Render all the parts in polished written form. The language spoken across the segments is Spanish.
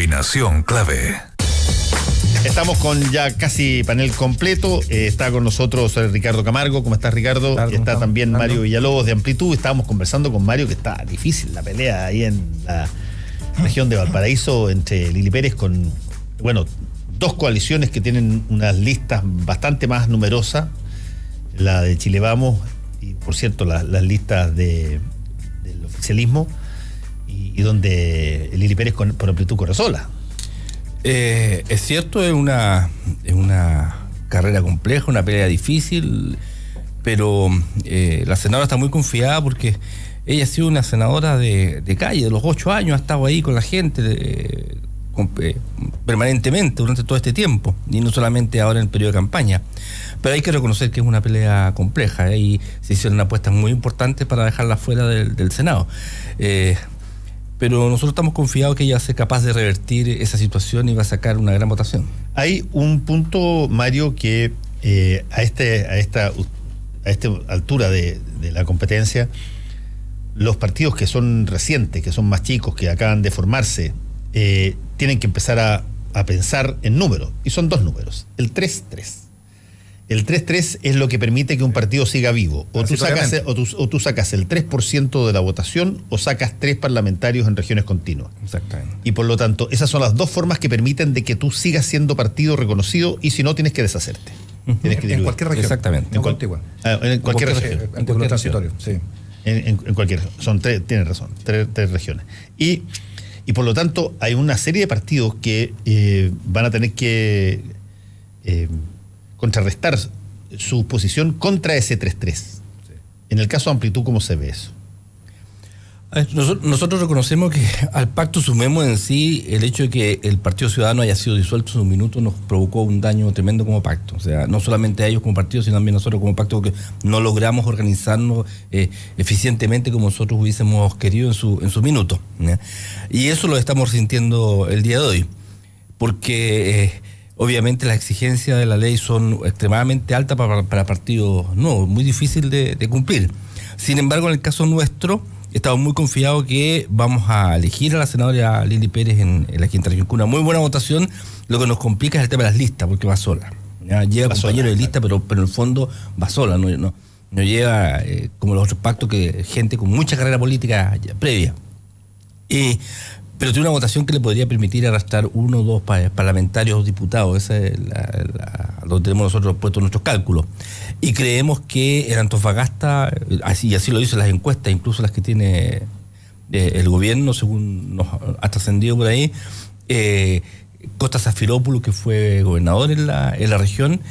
Combinación clave. Estamos con ya casi panel completo. Está con nosotros Ricardo Camargo. ¿Cómo estás, Ricardo? Claro, está también Mario Villalobos de Amplitud. Estábamos conversando con Mario que está difícil la pelea ahí en la región de Valparaíso entre Lili Pérez con, bueno, dos coaliciones que tienen unas listas bastante más numerosas. La de Chile Vamos y, por cierto, las listas del oficialismo y donde Lili Pérez por Amplitud corre sola. Es cierto, es una carrera compleja, una pelea difícil, pero la senadora está muy confiada porque ella ha sido una senadora de calle, de los 8 años, ha estado ahí con la gente permanentemente durante todo este tiempo, y no solamente ahora en el periodo de campaña. Pero hay que reconocer que es una pelea compleja, y se hicieron apuestas muy importantes para dejarla fuera del Senado. Pero nosotros estamos confiados que ella va a ser capaz de revertir esa situación y va a sacar una gran votación. Hay un punto, Mario, que a esta altura de la competencia, los partidos que son recientes, que son más chicos, que acaban de formarse, tienen que empezar a pensar en números, y son dos números, el 3-3. El 3-3 es lo que permite que un partido siga vivo. O tú sacas el 3% de la votación o sacas 3 parlamentarios en regiones continuas. Exactamente. Y por lo tanto, esas son las dos formas que permiten de que tú sigas siendo partido reconocido, y si no, tienes que deshacerte. Tienes que en cualquier región. Exactamente. En contigua. En cualquier región. En cualquier territorio, sí. En cualquier. Son tres, tienes razón, tres regiones. Y por lo tanto, hay una serie de partidos que van a tener que contrarrestar su posición contra ese 3-3. Sí. En el caso de Amplitud, ¿cómo se ve eso? Nosotros reconocemos que al pacto sumemos en sí el hecho de que el Partido Ciudadano haya sido disuelto en un minuto, nos provocó un daño tremendo como pacto. O sea, no solamente a ellos como partido, sino también nosotros como pacto, porque no logramos organizarnos eficientemente como nosotros hubiésemos querido en su minuto, ¿ya? Y eso lo estamos sintiendo el día de hoy, porque obviamente las exigencias de la ley son extremadamente altas para partidos nuevos, muy difícil de cumplir. Sin embargo, en el caso nuestro, estamos muy confiados que vamos a elegir a la senadora Lili Pérez en la quinta región con una muy buena votación. Lo que nos complica es el tema de las listas, porque va sola. ¿Ya? Llega compañero de lista, pero en el fondo va sola, no llega como los otros pactos, que gente con mucha carrera política previa. Pero tiene una votación que le podría permitir arrastrar 1 o 2 parlamentarios o diputados. Esa es lo tenemos nosotros puesto en nuestros cálculos. Y creemos que en Antofagasta, así lo dicen las encuestas, incluso las que tiene el gobierno, según nos ha trascendido por ahí, Costa Zafiropoulos, que fue gobernador en la región,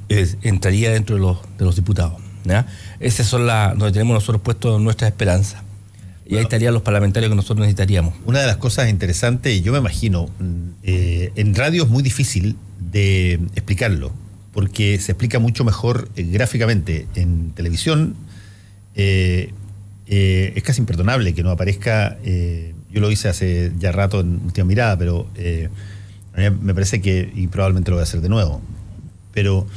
entraría dentro de los diputados, ¿ya? Esas son donde tenemos nosotros puesto nuestras esperanzas. Y ahí estarían los parlamentarios que nosotros necesitaríamos. Una de las cosas interesantes, y yo me imagino, en radio es muy difícil de explicarlo, porque se explica mucho mejor gráficamente. En televisión es casi imperdonable que no aparezca. Yo lo hice hace ya rato en Última Mirada, pero a mí me parece que, y probablemente lo voy a hacer de nuevo, pero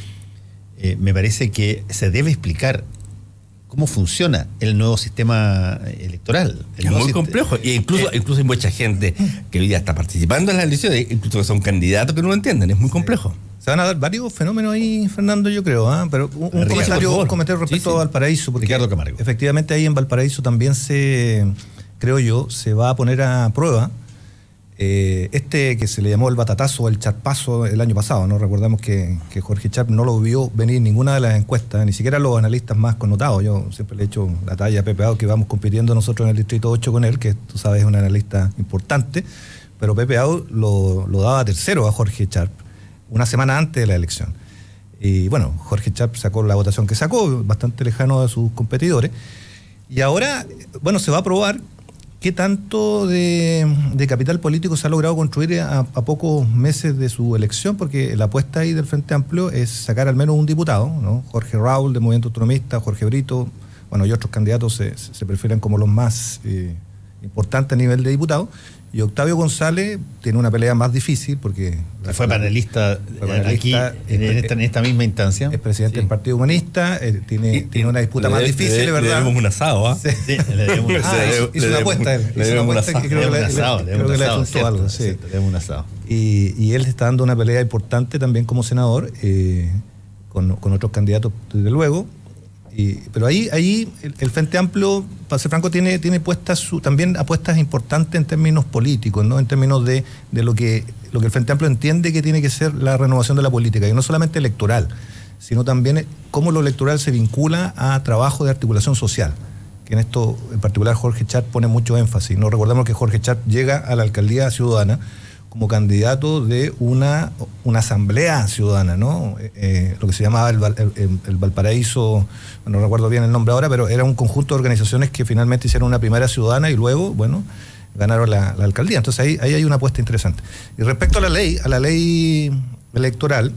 me parece que se debe explicar cómo funciona el nuevo sistema electoral. Es muy complejo, e incluso hay mucha gente que hoy día está participando en las elecciones, incluso que son candidatos que no lo entienden, es muy complejo. Se van a dar varios fenómenos ahí, Fernando, yo creo, pero un comentario respecto a Valparaíso, porque Ricardo Camargo. Efectivamente ahí en Valparaíso también creo yo, se va a poner a prueba que se le llamó el batatazo o el charpazo el año pasado, ¿no? Recordamos que Jorge Char no lo vio venir ninguna de las encuestas, ni siquiera los analistas más connotados. Yo siempre le he hecho la talla a Pepe Out, que vamos compitiendo nosotros en el Distrito 8 con él, que tú sabes es un analista importante, pero Pepe Out lo daba tercero a Jorge Char una semana antes de la elección. Y bueno, Jorge Char sacó la votación que sacó, bastante lejano de sus competidores. Y ahora, bueno, se va a probar qué tanto de capital político se ha logrado construir a pocos meses de su elección, porque la apuesta ahí del Frente Amplio es sacar al menos un diputado, ¿no? Jorge Raúl, del Movimiento Autonomista, Jorge Brito, bueno, y otros candidatos se prefieren como los más importantes a nivel de diputado, Y Octavio González tiene una pelea más difícil porque... Fue panelista aquí en esta misma instancia. Es presidente del Partido Humanista, tiene una disputa más difícil, ¿verdad? Le debemos un asado, ¿ah? Sí. Le debemos un asado. Hizo una apuesta. Le debemos un asado. Creo que le apuntó algo. Sí, le debemos un asado. Y él está dando una pelea importante también como senador, con otros candidatos, desde luego. Pero ahí el Frente Amplio, para ser franco, tiene puestas también apuestas importantes en términos políticos, ¿no? En términos de lo que el Frente Amplio entiende que tiene que ser la renovación de la política, y no solamente electoral, sino también cómo lo electoral se vincula a trabajo de articulación social, que en esto en particular Jorge Char pone mucho énfasis. No recordemos que Jorge Char llega a la alcaldía ciudadana como candidato de una asamblea ciudadana, ¿no? Lo que se llamaba el Valparaíso, no recuerdo bien el nombre ahora, pero era un conjunto de organizaciones que finalmente hicieron una primera ciudadana y luego, bueno, ganaron la alcaldía. Entonces ahí hay una apuesta interesante. Y respecto a la ley electoral,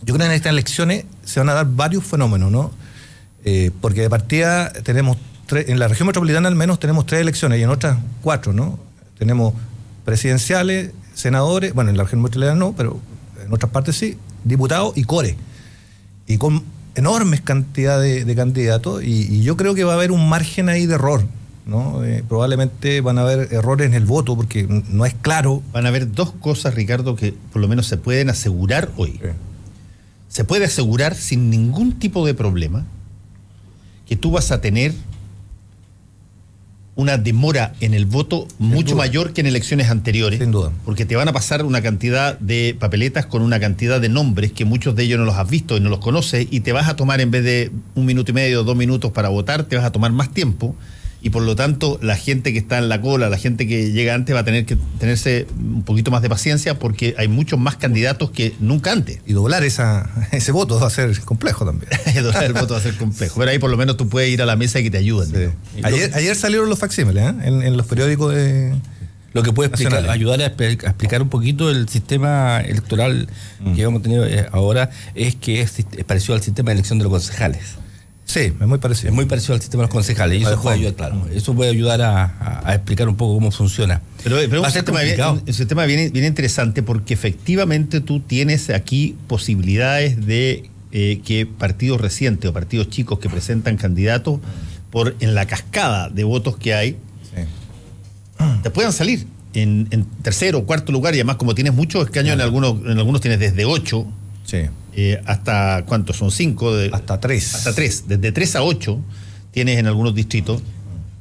yo creo que en estas elecciones se van a dar varios fenómenos, ¿no? Porque de partida tenemos en la región metropolitana al menos tenemos 3 elecciones y en otras 4, ¿no? Tenemos presidenciales, senadores, bueno, en la región metropolitana no, pero en otras partes sí, diputados y core. Y con enormes cantidades de candidatos, y yo creo que va a haber un margen ahí de error, ¿no? Probablemente van a haber errores en el voto porque no es claro. Van a haber 2 cosas, Ricardo, que por lo menos se pueden asegurar hoy. Sí. Se puede asegurar sin ningún tipo de problema que tú vas a tener una demora en el voto mucho mayor que en elecciones anteriores. Sin duda. Porque te van a pasar una cantidad de papeletas con una cantidad de nombres que muchos de ellos no los has visto y no los conoces, y te vas a tomar, en vez de 1 minuto y medio, 2 minutos para votar, te vas a tomar más tiempo, y por lo tanto la gente que está en la cola, la gente que llega antes va a tener que tenerse un poquito más de paciencia porque hay muchos más candidatos que nunca antes. Y doblar ese voto va a ser complejo también. Doblar el voto va a ser complejo, pero ahí por lo menos tú puedes ir a la mesa y que te ayuden. Sí. Ayer salieron los facsímiles, en los periódicos de... Lo que puede ayudar a explicar un poquito el sistema electoral que hemos tenido ahora es que es parecido al sistema de elección de los concejales. Sí, es muy parecido. Es muy parecido al sistema de los concejales. Y eso puede ayudar, claro. Eso puede ayudar a explicar un poco cómo funciona. Pero un sistema bien interesante porque efectivamente tú tienes aquí posibilidades de que partidos recientes o partidos chicos que presentan candidatos en la cascada de votos que hay, te puedan salir en tercero o cuarto lugar, y además como tienes muchos escaños, en algunos tienes desde 8. Sí. Hasta, ¿cuántos son? 5. Hasta 3. Hasta 3. Desde 3 a 8 tienes en algunos distritos.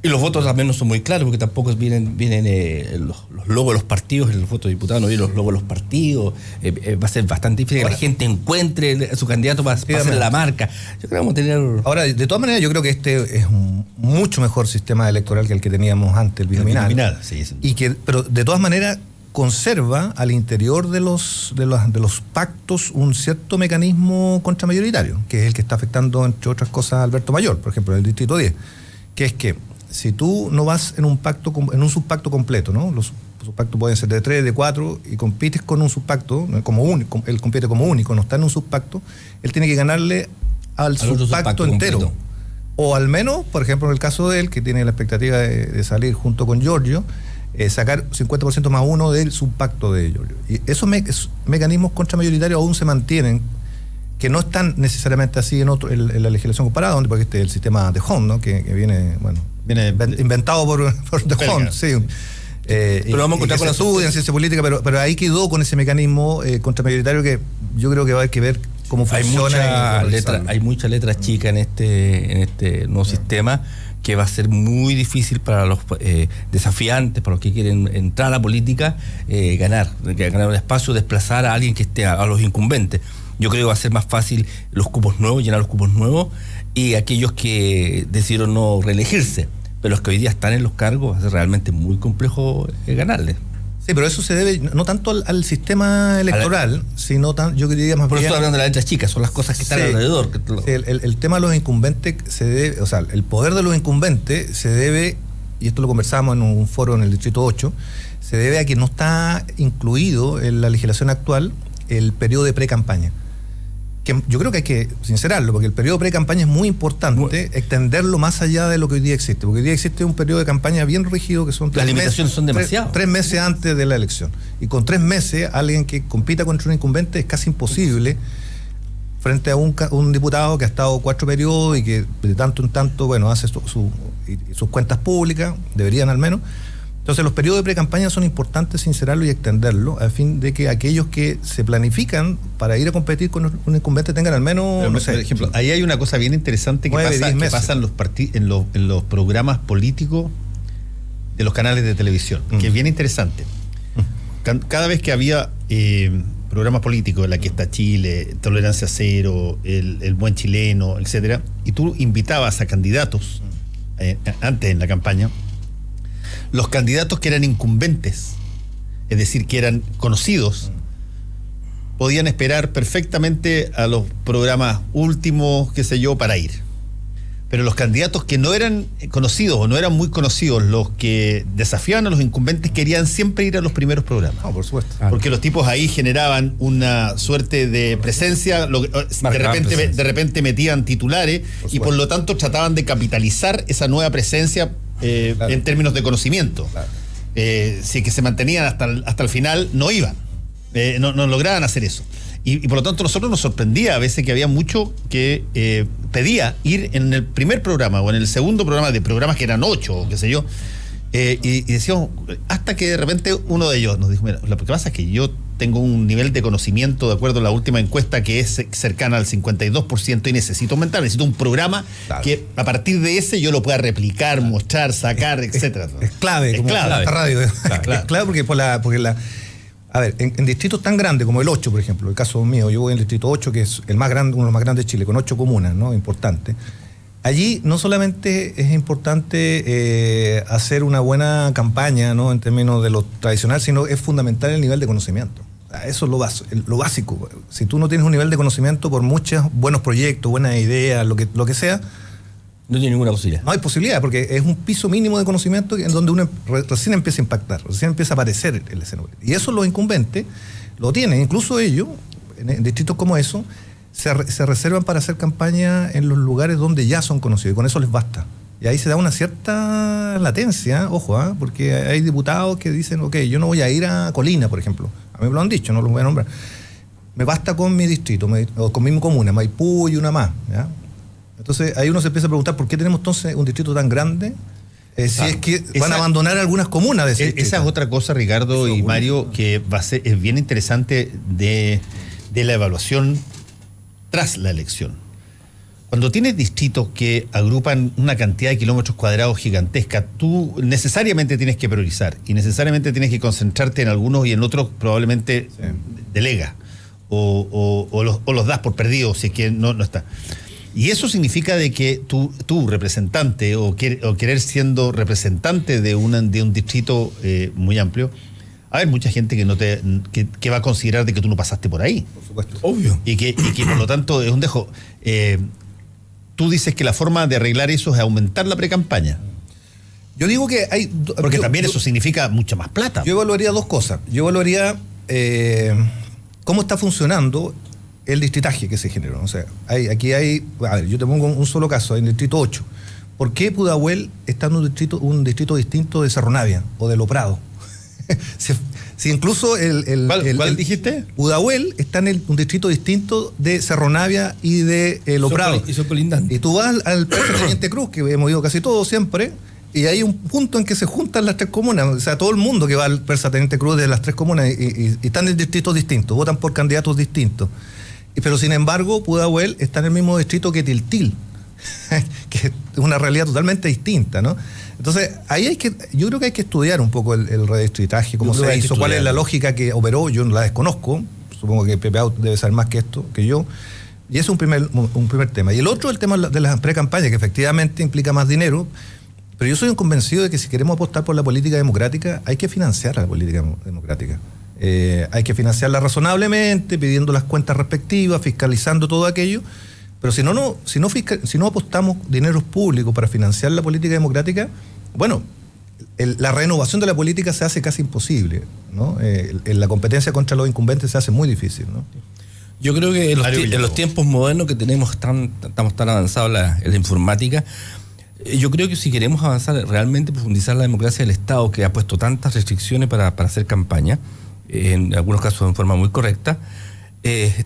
Y los votos también no son muy claros, porque tampoco vienen los logos de los partidos, en los votos de diputados no vienen los logos de los partidos. Va a ser bastante difícil que la gente encuentre su candidato para hacer la marca. Yo creo que vamos a tener... Ahora, de todas maneras, yo creo que este es un mucho mejor sistema electoral que el que teníamos antes, el binominal. Sí, pero de todas maneras conserva al interior de los pactos un cierto mecanismo contramayoritario, que es el que está afectando, entre otras cosas, a Alberto Mayor, por ejemplo, en el Distrito 10, que es que si tú no vas en un subpacto completo, ¿no? Los subpactos pueden ser de 3, de 4, y compites con un subpacto, como único, él compite como único, no está en un subpacto, él tiene que ganarle al subpacto entero. Completo. O al menos, por ejemplo, en el caso de él, que tiene la expectativa de salir junto con Giorgio, sacar 50% más 1 del subpacto de Giorgio. Y esos mecanismos contramayoritarios aún se mantienen, que no están necesariamente así en la legislación comparada, porque el sistema de Hond, ¿no? que viene inventado por de Hond, sí. Pero vamos a encontrar con la estudia en ciencia política, pero ahí quedó con ese mecanismo contramayoritario que yo creo que va a haber que ver cómo funciona. Hay muchas letras chicas en este nuevo sistema, que va a ser muy difícil para los desafiantes, para los que quieren entrar a la política, ganar un espacio, desplazar a alguien que esté a los incumbentes. Yo creo que va a ser más fácil los cupos nuevos, llenar los cupos nuevos, y aquellos que decidieron no reelegirse, pero los que hoy día están en los cargos, va a ser realmente muy complejo ganarles. Sí, pero eso se debe no tanto al sistema electoral, sino yo diría más bien... Por eso estoy hablando de las letras chicas, son las cosas que están alrededor. Sí, el tema de los incumbentes se debe, o sea, el poder de los incumbentes se debe, y esto lo conversamos en un foro en el Distrito 8, se debe a que no está incluido en la legislación actual el periodo de pre-campaña. que yo creo que hay que sincerarlo, porque el periodo pre-campaña es muy importante, extenderlo más allá de lo que hoy día existe, porque hoy día existe un periodo de campaña bien rígido que son las limitaciones son demasiadas. 3 meses antes de la elección. Y con 3 meses, alguien que compita contra un incumbente es casi imposible frente a un diputado que ha estado 4 periodos y que de tanto en tanto, bueno, hace sus cuentas públicas, deberían al menos. Entonces los periodos de pre-campaña son importantes sincerarlo y extenderlo a fin de que aquellos que se planifican para ir a competir con un incumbente tengan al menos, pero, no sé, por ejemplo, ahí hay una cosa bien interesante que pasa en los programas políticos de los canales de televisión, que es bien interesante. Cada vez que había programas políticos, la que está Chile, Tolerancia Cero, el Buen Chileno, etcétera, y tú invitabas a candidatos antes en la campaña, los candidatos que eran incumbentes, es decir, que eran conocidos, podían esperar perfectamente a los programas últimos, qué sé yo, para ir. Pero los candidatos que no eran conocidos o no eran muy conocidos, los que desafiaban a los incumbentes, querían siempre ir a los primeros programas. por supuesto. Porque los tipos ahí generaban una suerte de presencia, de repente metían titulares y por lo tanto trataban de capitalizar esa nueva presencia claro, en términos de conocimiento. Claro. Si que se mantenían hasta el final, no iban. No lograban hacer eso. Y por lo tanto nosotros nos sorprendía a veces que había mucho que pedía ir en el primer programa o en el segundo programa, de programas que eran 8 o qué sé yo, y decíamos, hasta que de repente uno de ellos nos dijo, mira, lo que pasa es que yo tengo un nivel de conocimiento, de acuerdo a la última encuesta, que es cercana al 52% y necesito aumentar, necesito un programa claro, que a partir de ese yo lo pueda replicar, mostrar, sacar, etcétera. Es clave, es clave. La radio. Claro. Es clave porque a ver, en distritos tan grandes como el 8, por ejemplo, el caso mío, yo voy en el distrito 8, que es el más grande, uno de los más grandes de Chile, con 8 comunas, ¿no? Importante. Allí no solamente es importante hacer una buena campaña, ¿no? En términos de lo tradicional, sino es fundamental el nivel de conocimiento. Eso es lo básico. Si tú no tienes un nivel de conocimiento, por muchos buenos proyectos, buenas ideas, lo que sea, no tiene ninguna posibilidad. No hay posibilidad, porque es un piso mínimo de conocimiento en donde uno recién empieza a impactar, recién empieza a aparecer el escenario. Y eso los incumbentes lo tienen, incluso ellos, en distritos como eso, se reservan para hacer campaña en los lugares donde ya son conocidos, y con eso les basta. Y ahí se da una cierta latencia, ojo, porque hay diputados que dicen, ok, yo no voy a ir a Colina, por ejemplo. A mí me lo han dicho, no los voy a nombrar. Me basta con mi distrito, o con mi comuna, Maipú y una más, ¿ya? Entonces ahí uno se empieza a preguntar por qué tenemos entonces un distrito tan grande, si es que van a abandonar algunas comunas de ese distrito. Esa es otra cosa, Ricardo y Mario, que es bien interesante de la evaluación tras la elección. Cuando tienes distritos que agrupan una cantidad de kilómetros cuadrados gigantesca, tú necesariamente tienes que priorizar y necesariamente tienes que concentrarte en algunos y en otros probablemente delegas o los das por perdidos si es que no está. Y eso significa de que tú representante o querer siendo representante de un distrito muy amplio, va a haber mucha gente que va a considerar de que tú no pasaste por ahí. Por supuesto. Obvio. Y que por lo tanto es un dejo. Tú dices que la forma de arreglar eso es aumentar la precampaña. Yo digo que hay... Porque también eso significa mucha más plata. Yo evaluaría 2 cosas. Yo evaluaría cómo está funcionando el distritaje que se generó. O sea, aquí hay... A ver, yo te pongo un solo caso, en el distrito 8. ¿Por qué Pudahuel está en un distrito distinto de Cerro Navia o de Loprado? si incluso ¿Cuál dijiste? Pudahuel está en un distrito distinto de Cerro Navia y de Loprado. Y son colindantes. Y tú vas al Persa Teniente Cruz, que hemos ido casi todos siempre, y hay un punto en que se juntan las 3 comunas. O sea, todo el mundo que va al Persa Teniente Cruz de las 3 comunas y están en distritos distintos, votan por candidatos distintos. Pero sin embargo, Pudahuel está en el mismo distrito que Tiltil, que es una realidad totalmente distinta, ¿no? Entonces, ahí yo creo que hay que estudiar un poco el redistritaje, cómo se hizo, cuál es la lógica que operó, yo no la desconozco, supongo que Pepe Out debe saber más que esto, que yo, y ese es un primer tema. Y el otro, el tema de las pre-campañas, que efectivamente implica más dinero, pero yo soy un convencido de que si queremos apostar por la política democrática, hay que financiar la política democrática. Hay que financiarla razonablemente, pidiendo las cuentas respectivas, fiscalizando todo aquello, pero si no apostamos dineros públicos para financiar la política democrática, bueno, la renovación de la política se hace casi imposible, ¿no? La competencia contra los incumbentes se hace muy difícil, ¿no? Yo creo que en los tiempos modernos que estamos tan avanzados en la informática, yo creo que si queremos avanzar, realmente profundizar la democracia del Estado, que ha puesto tantas restricciones para hacer campaña, en algunos casos en forma muy correcta,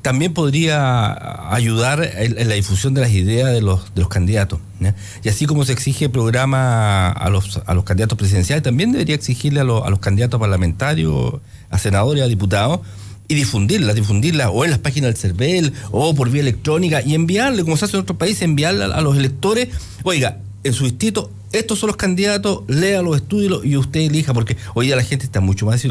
también podría ayudar en la difusión de las ideas de los candidatos, ¿ya? Y así como se exige programa a los candidatos presidenciales, también debería exigirle a los candidatos parlamentarios, a senadores, a diputados, y difundirla o en las páginas del CERVEL o por vía electrónica, y enviarle, como se hace en otros países, enviarle a los electores, oiga, en su distrito estos son los candidatos, léalos, estúdielos y usted elija, porque hoy día la gente está mucho más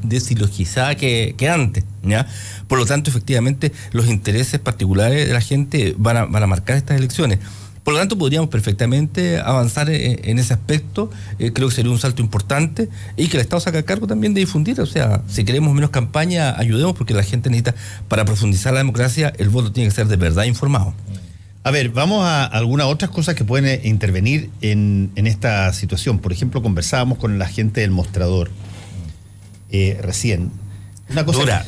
desilogizada que antes, ¿ya? Por lo tanto, efectivamente, los intereses particulares de la gente van a marcar estas elecciones. Por lo tanto, podríamos perfectamente avanzar en ese aspecto. Creo que sería un salto importante y que el Estado se haga cargo también de difundir. O sea, si queremos menos campaña, ayudemos, porque la gente necesita, para profundizar la democracia, el voto tiene que ser de verdad informado. A ver, vamos a algunas otras cosas que pueden intervenir en esta situación. Por ejemplo, conversábamos con la gente del mostrador recién. Una cosa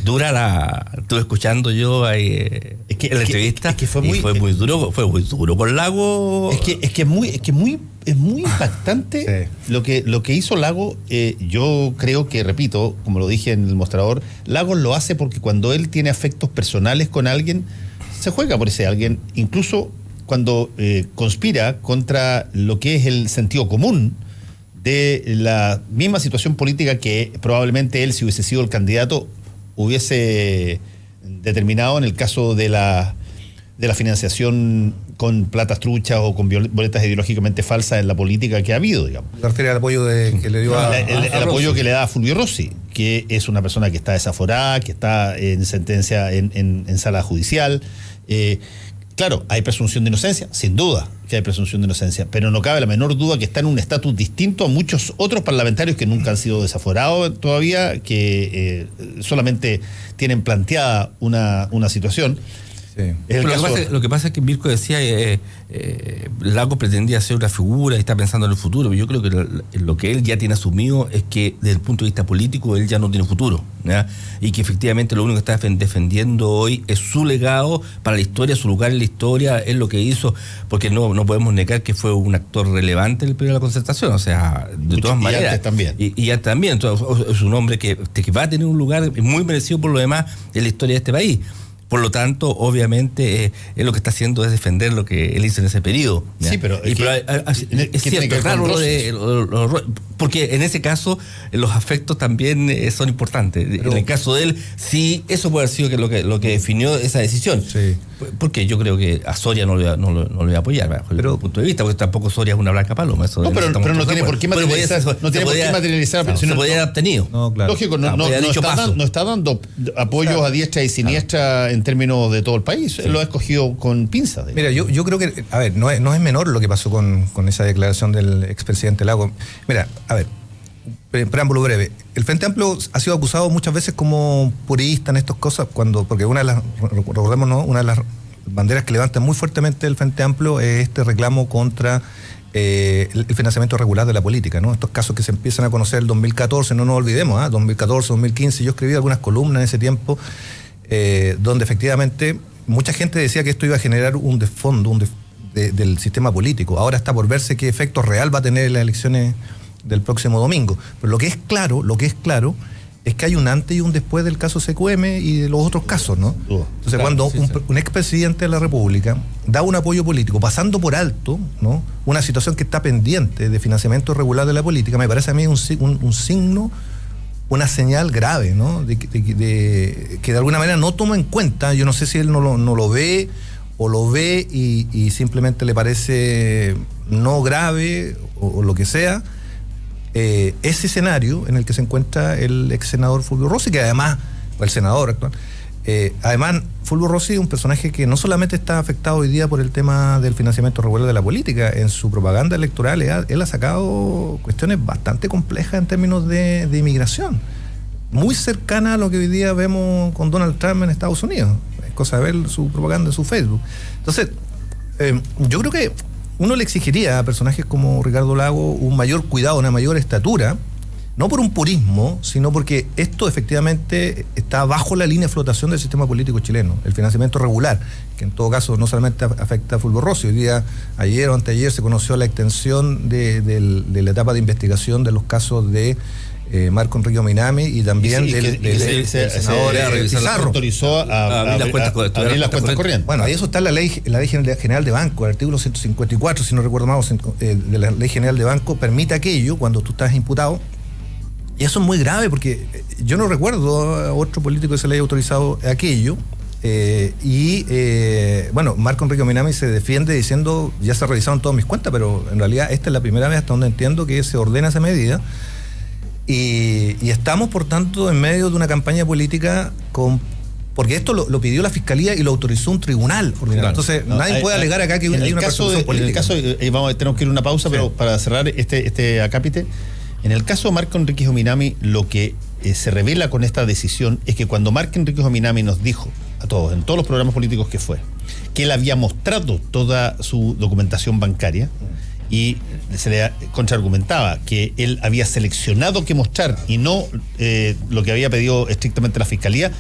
estuve escuchando yo ahí en la entrevista, fue muy duro con Lago. Es que es muy impactante. Sí. Lo que hizo Lago. Yo creo que, repito, como lo dije en el mostrador, Lago lo hace porque cuando él tiene afectos personales con alguien, se juega por ese alguien, incluso cuando conspira contra lo que es el sentido común de la misma situación política que probablemente él, si hubiese sido el candidato, hubiese determinado en el caso de la financiación con platas truchas o con boletas ideológicamente falsas en la política que ha habido, digamos. ¿Se refiere al apoyo que le dio el apoyo que le da a Fulvio Rossi, que es una persona que está desaforada, que está en sentencia en sala judicial? Claro, hay presunción de inocencia, sin duda que hay presunción de inocencia, pero no cabe la menor duda que está en un estatus distinto a muchos otros parlamentarios que nunca han sido desaforados todavía, que solamente tienen planteada una situación. Sí. Lo que pasa es que Mirko decía Lago pretendía ser una figura y está pensando en el futuro. Yo creo que lo que él ya tiene asumido es que desde el punto de vista político él ya no tiene futuro, ¿ya? Y que efectivamente lo único que está defendiendo hoy es su legado para la historia, su lugar en la historia, es lo que hizo, porque no podemos negar que fue un actor relevante en el periodo de la Concertación, o sea, de todas maneras. Y antes también. Y ya también, entonces, es un hombre que va a tener un lugar muy merecido por lo demás en la historia de este país. Por lo tanto, obviamente, él lo que está haciendo es defender lo que él hizo en ese periodo, ¿ya? Sí, pero es cierto, claro, porque en ese caso los afectos también son importantes. Pero en el caso de él, sí, eso puede haber sido lo que definió esa decisión. Sí. Porque yo creo que a Soria no le voy a apoyar, bajo el punto de vista, porque tampoco Soria es una blanca paloma. Eso no, pero no tiene por qué materializar. Se lo podía haber obtenido. No, claro. Lógico, no está dando apoyos a diestra y siniestra en términos de todo el país. Sí. Él lo ha escogido con pinzas. Mira, yo creo que, a ver, no es menor lo que pasó con esa declaración del expresidente Lago. Mira, a ver, preámbulo breve. El Frente Amplio ha sido acusado muchas veces como purista en estas cosas, porque una de las banderas que levantan muy fuertemente el Frente Amplio es este reclamo contra el financiamiento regular de la política, ¿no? Estos casos que se empiezan a conocer el 2014, no nos olvidemos, 2014, 2015, yo escribí algunas columnas en ese tiempo, donde efectivamente mucha gente decía que esto iba a generar un desfondo del sistema político. Ahora está por verse qué efecto real va a tener en las elecciones del próximo domingo. Pero lo que es claro es que hay un antes y un después del caso CQM y de los otros casos, ¿no? Entonces, claro, cuando un expresidente de la República da un apoyo político, pasando por alto, ¿no?, una situación que está pendiente de financiamiento regular de la política, me parece a mí un signo, una señal grave, ¿no?, de que de alguna manera no toma en cuenta. Yo no sé si él no lo ve o lo ve y simplemente le parece no grave o lo que sea, ese escenario en el que se encuentra el ex senador Fulvio Rossi, que además, o el senador actual, además Fulvio Rossi es un personaje que no solamente está afectado hoy día por el tema del financiamiento regular de la política. En su propaganda electoral él ha sacado cuestiones bastante complejas en términos de inmigración, muy cercana a lo que hoy día vemos con Donald Trump en Estados Unidos. Es cosa de ver su propaganda en su Facebook. Entonces, yo creo que uno le exigiría a personajes como Ricardo Lago un mayor cuidado, una mayor estatura, no por un purismo, sino porque esto efectivamente está bajo la línea de flotación del sistema político chileno, el financiamiento regular, que en todo caso no solamente afecta a Fulgor Rossi. Hoy día, ayer o anteayer, se conoció la extensión de la etapa de investigación de los casos de Marco Enrique Minami y también del senador Pizarro. Autorizó a abrir las cuentas corrientes. Bueno, ahí eso está en la ley general de banco, el artículo 154, si no recuerdo mal, de la ley general de banco, permite aquello cuando tú estás imputado. Y eso es muy grave porque yo no recuerdo a otro político que se le haya autorizado aquello. Bueno, Marco Enrique Minami se defiende diciendo, ya se revisaron todas mis cuentas, pero en realidad esta es la primera vez hasta donde entiendo que se ordena esa medida. Y estamos, por tanto, en medio de una campaña política porque esto lo pidió la Fiscalía y lo autorizó un tribunal ordinario. Claro. Entonces, nadie puede alegar acá que hay una persecución política. En el caso, tenemos que ir a una pausa, sí, pero para cerrar este acápite, en el caso de Marco Enrique Minami, lo que se revela con esta decisión es que cuando Marco Enrique Minami nos dijo a todos, en todos los programas políticos que fue, que él había mostrado toda su documentación bancaria, y se le contraargumentaba que él había seleccionado qué mostrar y no lo que había pedido estrictamente la Fiscalía,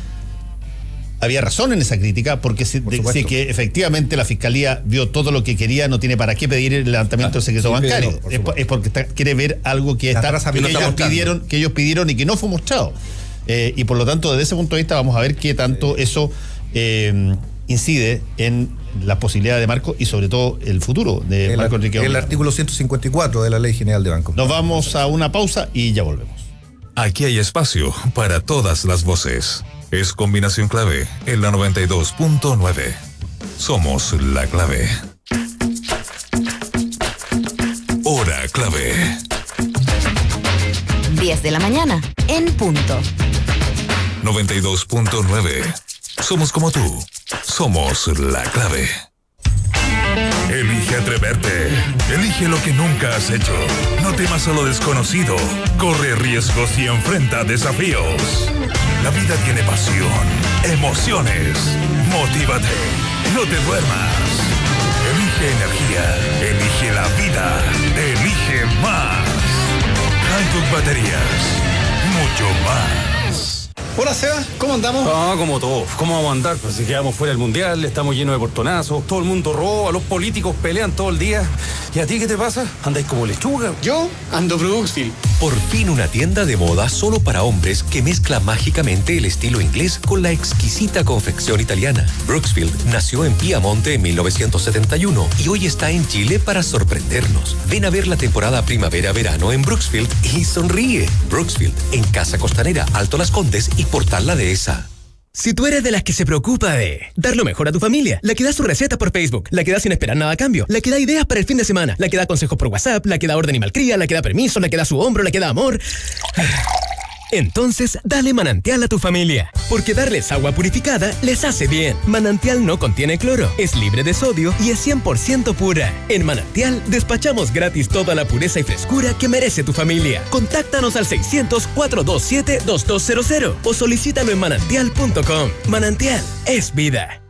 había razón en esa crítica, porque si que efectivamente la Fiscalía vio todo lo que quería, no tiene para qué pedir el levantamiento del secreto bancario. Es porque quiere ver algo que ellos pidieron y que no fue mostrado. Y por lo tanto, desde ese punto de vista, vamos a ver qué tanto eso incide en la posibilidad de Marco y sobre todo el futuro de Marco Enrique. El artículo 154 de la Ley General de Banco. Nos vamos a una pausa y ya volvemos. Aquí hay espacio para todas las voces. Es Combinación Clave en la 92.9. Somos la clave. Hora clave. 10 de la mañana, en punto. 92.9. Somos como tú. Somos la clave. Elige atreverte. Elige lo que nunca has hecho. No temas a lo desconocido. Corre riesgos y enfrenta desafíos. La vida tiene pasión, emociones. Motívate. No te duermas. Elige energía. Elige la vida. Elige más. Hankook Baterías. Mucho más. Hola, Seba, ¿cómo andamos? Ah, como todos. ¿Cómo vamos a andar? Pues si quedamos fuera del mundial, estamos llenos de portonazos, todo el mundo roba, los políticos pelean todo el día. ¿Y a ti qué te pasa? ¿Andáis como lechuga? Yo ando Brooksville. Por fin una tienda de moda solo para hombres que mezcla mágicamente el estilo inglés con la exquisita confección italiana. Brooksville nació en Piamonte en 1971 y hoy está en Chile para sorprendernos. Ven a ver la temporada primavera-verano en Brooksville y sonríe. Brooksville, en Casa Costanera, Alto Las Condes y Portal La Dehesa. Si tú eres de las que se preocupa de dar lo mejor a tu familia, la que da su receta por Facebook, la que da sin esperar nada a cambio, la que da ideas para el fin de semana, la que da consejos por WhatsApp, la que da orden y malcría, la que da permiso, la que da su hombro, la que da amor... Entonces, dale Manantial a tu familia, porque darles agua purificada les hace bien. Manantial no contiene cloro, es libre de sodio y es 100% pura. En Manantial, despachamos gratis toda la pureza y frescura que merece tu familia. Contáctanos al 600-427-2200 o solicítalo en manantial.com. Manantial es vida.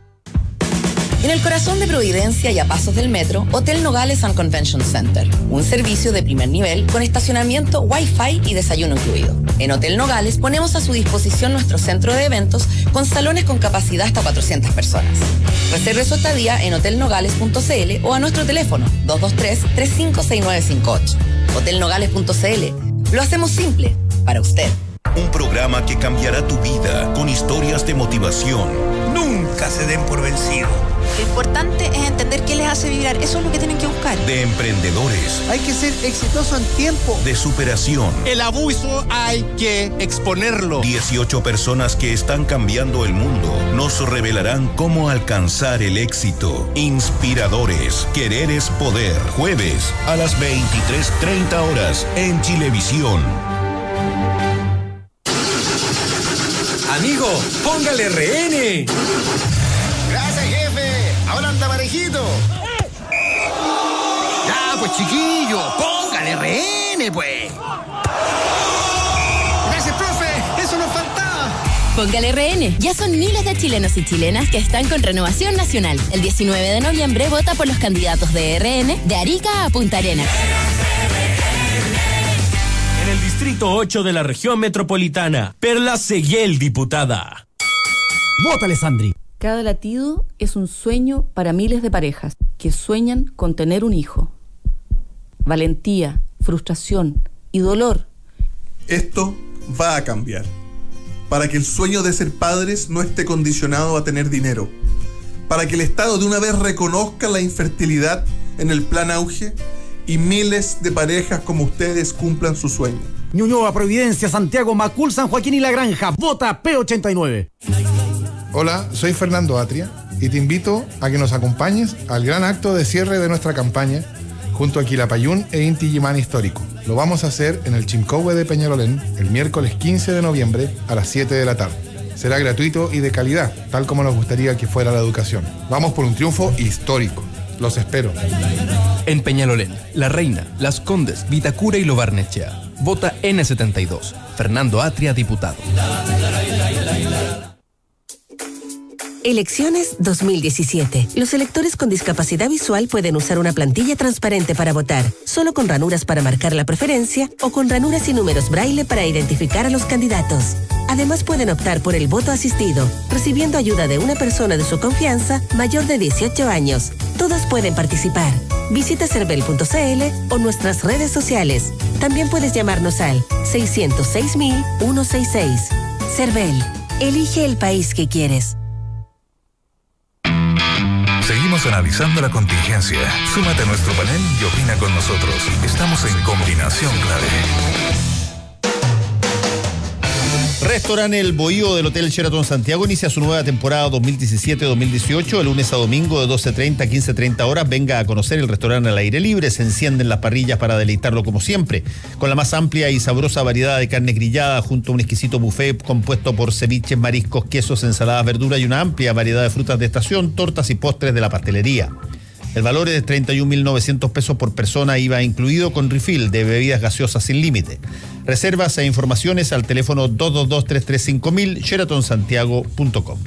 En el corazón de Providencia y a pasos del metro, Hotel Nogales and Convention Center. Un servicio de primer nivel con estacionamiento, Wi-Fi y desayuno incluido. En Hotel Nogales ponemos a su disposición nuestro centro de eventos con salones con capacidad hasta 400 personas. Reserve su estadía en hotelnogales.cl o a nuestro teléfono 223-356958. Hotelnogales.cl. Lo hacemos simple para usted. Un programa que cambiará tu vida con historias de motivación. Nunca se den por vencido. Lo importante es entender qué les hace vibrar. Eso es lo que tienen que buscar. De emprendedores. Hay que ser exitoso en tiempo. De superación. El abuso hay que exponerlo. 18 personas que están cambiando el mundo nos revelarán cómo alcanzar el éxito. Inspiradores. Querer es poder. Jueves a las 23:30 horas en Chilevisión. Amigo, póngale RN. Gracias, jefe. Ahora anda parejito. Ya, pues, chiquillo, póngale RN, pues. Gracias, profe. Eso nos faltaba. Póngale RN. Ya son miles de chilenos y chilenas que están con Renovación Nacional. El 19 de noviembre vota por los candidatos de RN de Arica a Punta Arenas. En el distrito Distrito 8 de la región metropolitana. Perla Seguel, diputada. ¡Vótale, Sandri! Cada latido es un sueño para miles de parejas que sueñan con tener un hijo. Valentía, frustración y dolor. Esto va a cambiar, para que el sueño de ser padres no esté condicionado a tener dinero, para que el Estado de una vez reconozca la infertilidad en el plan auge y miles de parejas como ustedes cumplan su sueño. Ñuñoa, Providencia, Santiago, Macul, San Joaquín y La Granja. Vota P89. Hola, soy Fernando Atria y te invito a que nos acompañes al gran acto de cierre de nuestra campaña junto a Quilapayún e Inti Illimani Histórico. Lo vamos a hacer en el Chimcohue de Peñalolén el miércoles 15 de noviembre a las 7 de la tarde. Será gratuito y de calidad, tal como nos gustaría que fuera la educación. Vamos por un triunfo histórico. Los espero. En Peñalolén, La Reina, Las Condes, Vitacura y Lo Barnechea. Vota N72. Fernando Atria, diputado. Elecciones 2017. Los electores con discapacidad visual pueden usar una plantilla transparente para votar, solo con ranuras para marcar la preferencia o con ranuras y números braille para identificar a los candidatos. Además pueden optar por el voto asistido, recibiendo ayuda de una persona de su confianza mayor de 18 años. Todos pueden participar. Visita cervel.cl o nuestras redes sociales. También puedes llamarnos al 606.166. Cervel. Elige el país que quieres. Seguimos analizando la contingencia. Súmate a nuestro panel y opina con nosotros. Estamos en Combinación Clave. Restaurante El Bohío del Hotel Sheraton Santiago inicia su nueva temporada 2017-2018 de lunes a domingo de 12:30 a 15:30 horas. Venga a conocer el restaurante al aire libre. Se encienden las parrillas para deleitarlo como siempre, con la más amplia y sabrosa variedad de carne grillada junto a un exquisito buffet compuesto por ceviches, mariscos, quesos, ensaladas, verduras y una amplia variedad de frutas de estación, tortas y postres de la pastelería. El valor es de 31.900 pesos por persona, IVA incluido, con refill de bebidas gaseosas sin límite. Reservas e informaciones al teléfono 222-335.000, sheratonsantiago.com.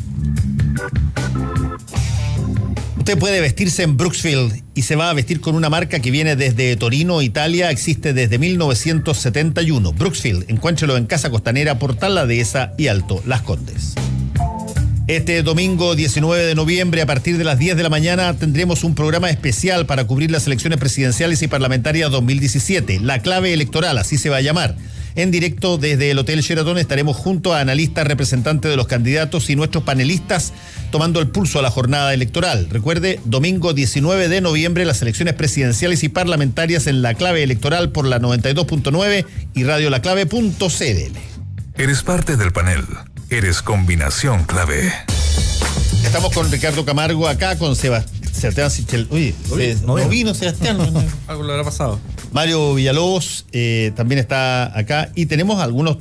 Usted puede vestirse en Brooksfield y se va a vestir con una marca que viene desde Torino, Italia, existe desde 1971. Brooksfield, encuéntrelo en Casa Costanera, Portal La Dehesa y Alto Las Condes. Este domingo 19 de noviembre, a partir de las 10 de la mañana, tendremos un programa especial para cubrir las elecciones presidenciales y parlamentarias 2017. La clave electoral, así se va a llamar. En directo desde el Hotel Sheraton estaremos junto a analistas, representantes de los candidatos y nuestros panelistas tomando el pulso a la jornada electoral. Recuerde, domingo 19 de noviembre, las elecciones presidenciales y parlamentarias en La Clave Electoral por la 92.9 y radiolaclave.cl. Eres parte del panel. Eres Combinación Clave. Estamos con Ricardo Camargo acá, con Sebastián Sichel. Uy, no vino Sebastián. Algo le habrá pasado. Mario Villalobos también está acá. Y tenemos algunos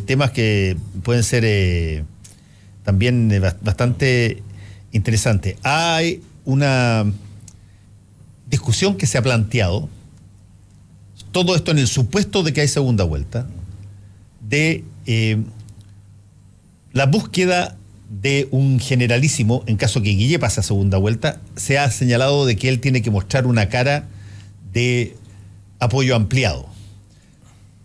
temas que pueden ser también bastante interesantes. Hay una discusión que se ha planteado, todo esto en el supuesto de que hay segunda vuelta, de la búsqueda de un generalísimo, en caso que Guille pase a segunda vuelta. Se ha señalado de que él tiene que mostrar una cara de apoyo ampliado.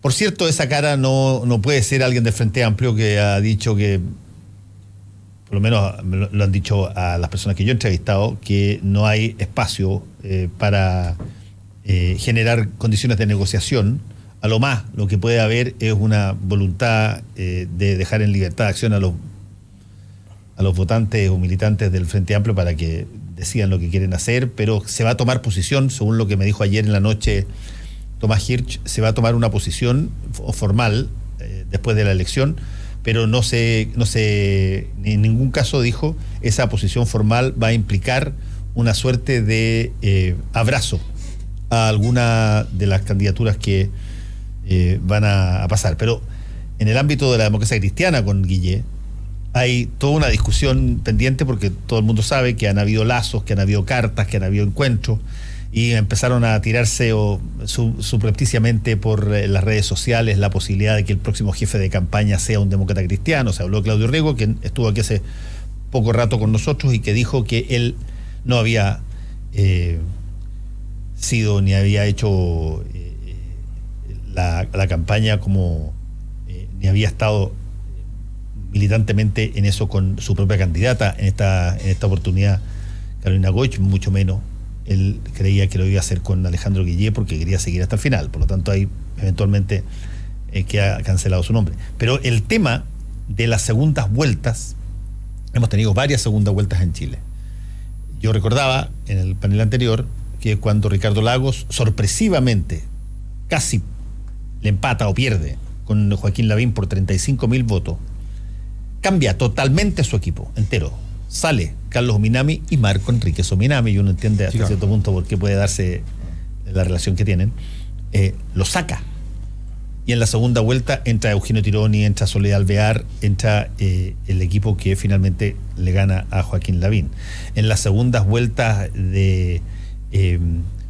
Por cierto, esa cara no puede ser alguien del Frente Amplio, que ha dicho que, por lo menos lo han dicho a las personas que yo he entrevistado, que no hay espacio para generar condiciones de negociación. A lo más, lo que puede haber es una voluntad de dejar en libertad de acción a los votantes o militantes del Frente Amplio para que decidan lo que quieren hacer, pero se va a tomar posición, según lo que me dijo ayer en la noche Tomás Hirsch, se va a tomar una posición formal después de la elección, pero no se en ningún caso, dijo, esa posición formal va a implicar una suerte de abrazo a alguna de las candidaturas que van a pasar. Pero en el ámbito de la democracia cristiana con Guille hay toda una discusión pendiente, porque todo el mundo sabe que han habido lazos, que han habido cartas, que han habido encuentros, y empezaron a tirarse subrepticiamente por las redes sociales la posibilidad de que el próximo jefe de campaña sea un demócrata cristiano. Se habló de Claudio Rego, quien estuvo aquí hace poco rato con nosotros y que dijo que él no había sido ni había hecho la campaña como ni había estado militantemente en eso con su propia candidata en esta oportunidad, Carolina Goich, mucho menos. Él creía que lo iba a hacer con Alejandro Guillé porque quería seguir hasta el final, por lo tanto ahí eventualmente queda cancelado su nombre. Pero el tema de las segundas vueltas, hemos tenido varias segundas vueltas en Chile. Yo recordaba en el panel anterior que cuando Ricardo Lagos sorpresivamente casi le empata o pierde con Joaquín Lavín por 35.000 votos, cambia totalmente su equipo entero. Sale Carlos Ominami y Marco Enrique Ominami, y uno entiende hasta cierto punto por qué puede darse la relación que tienen. Lo saca. Y en la segunda vuelta entra Eugenio Tironi, entra Soledad Alvear, entra el equipo que finalmente le gana a Joaquín Lavín. En las segundas vueltas de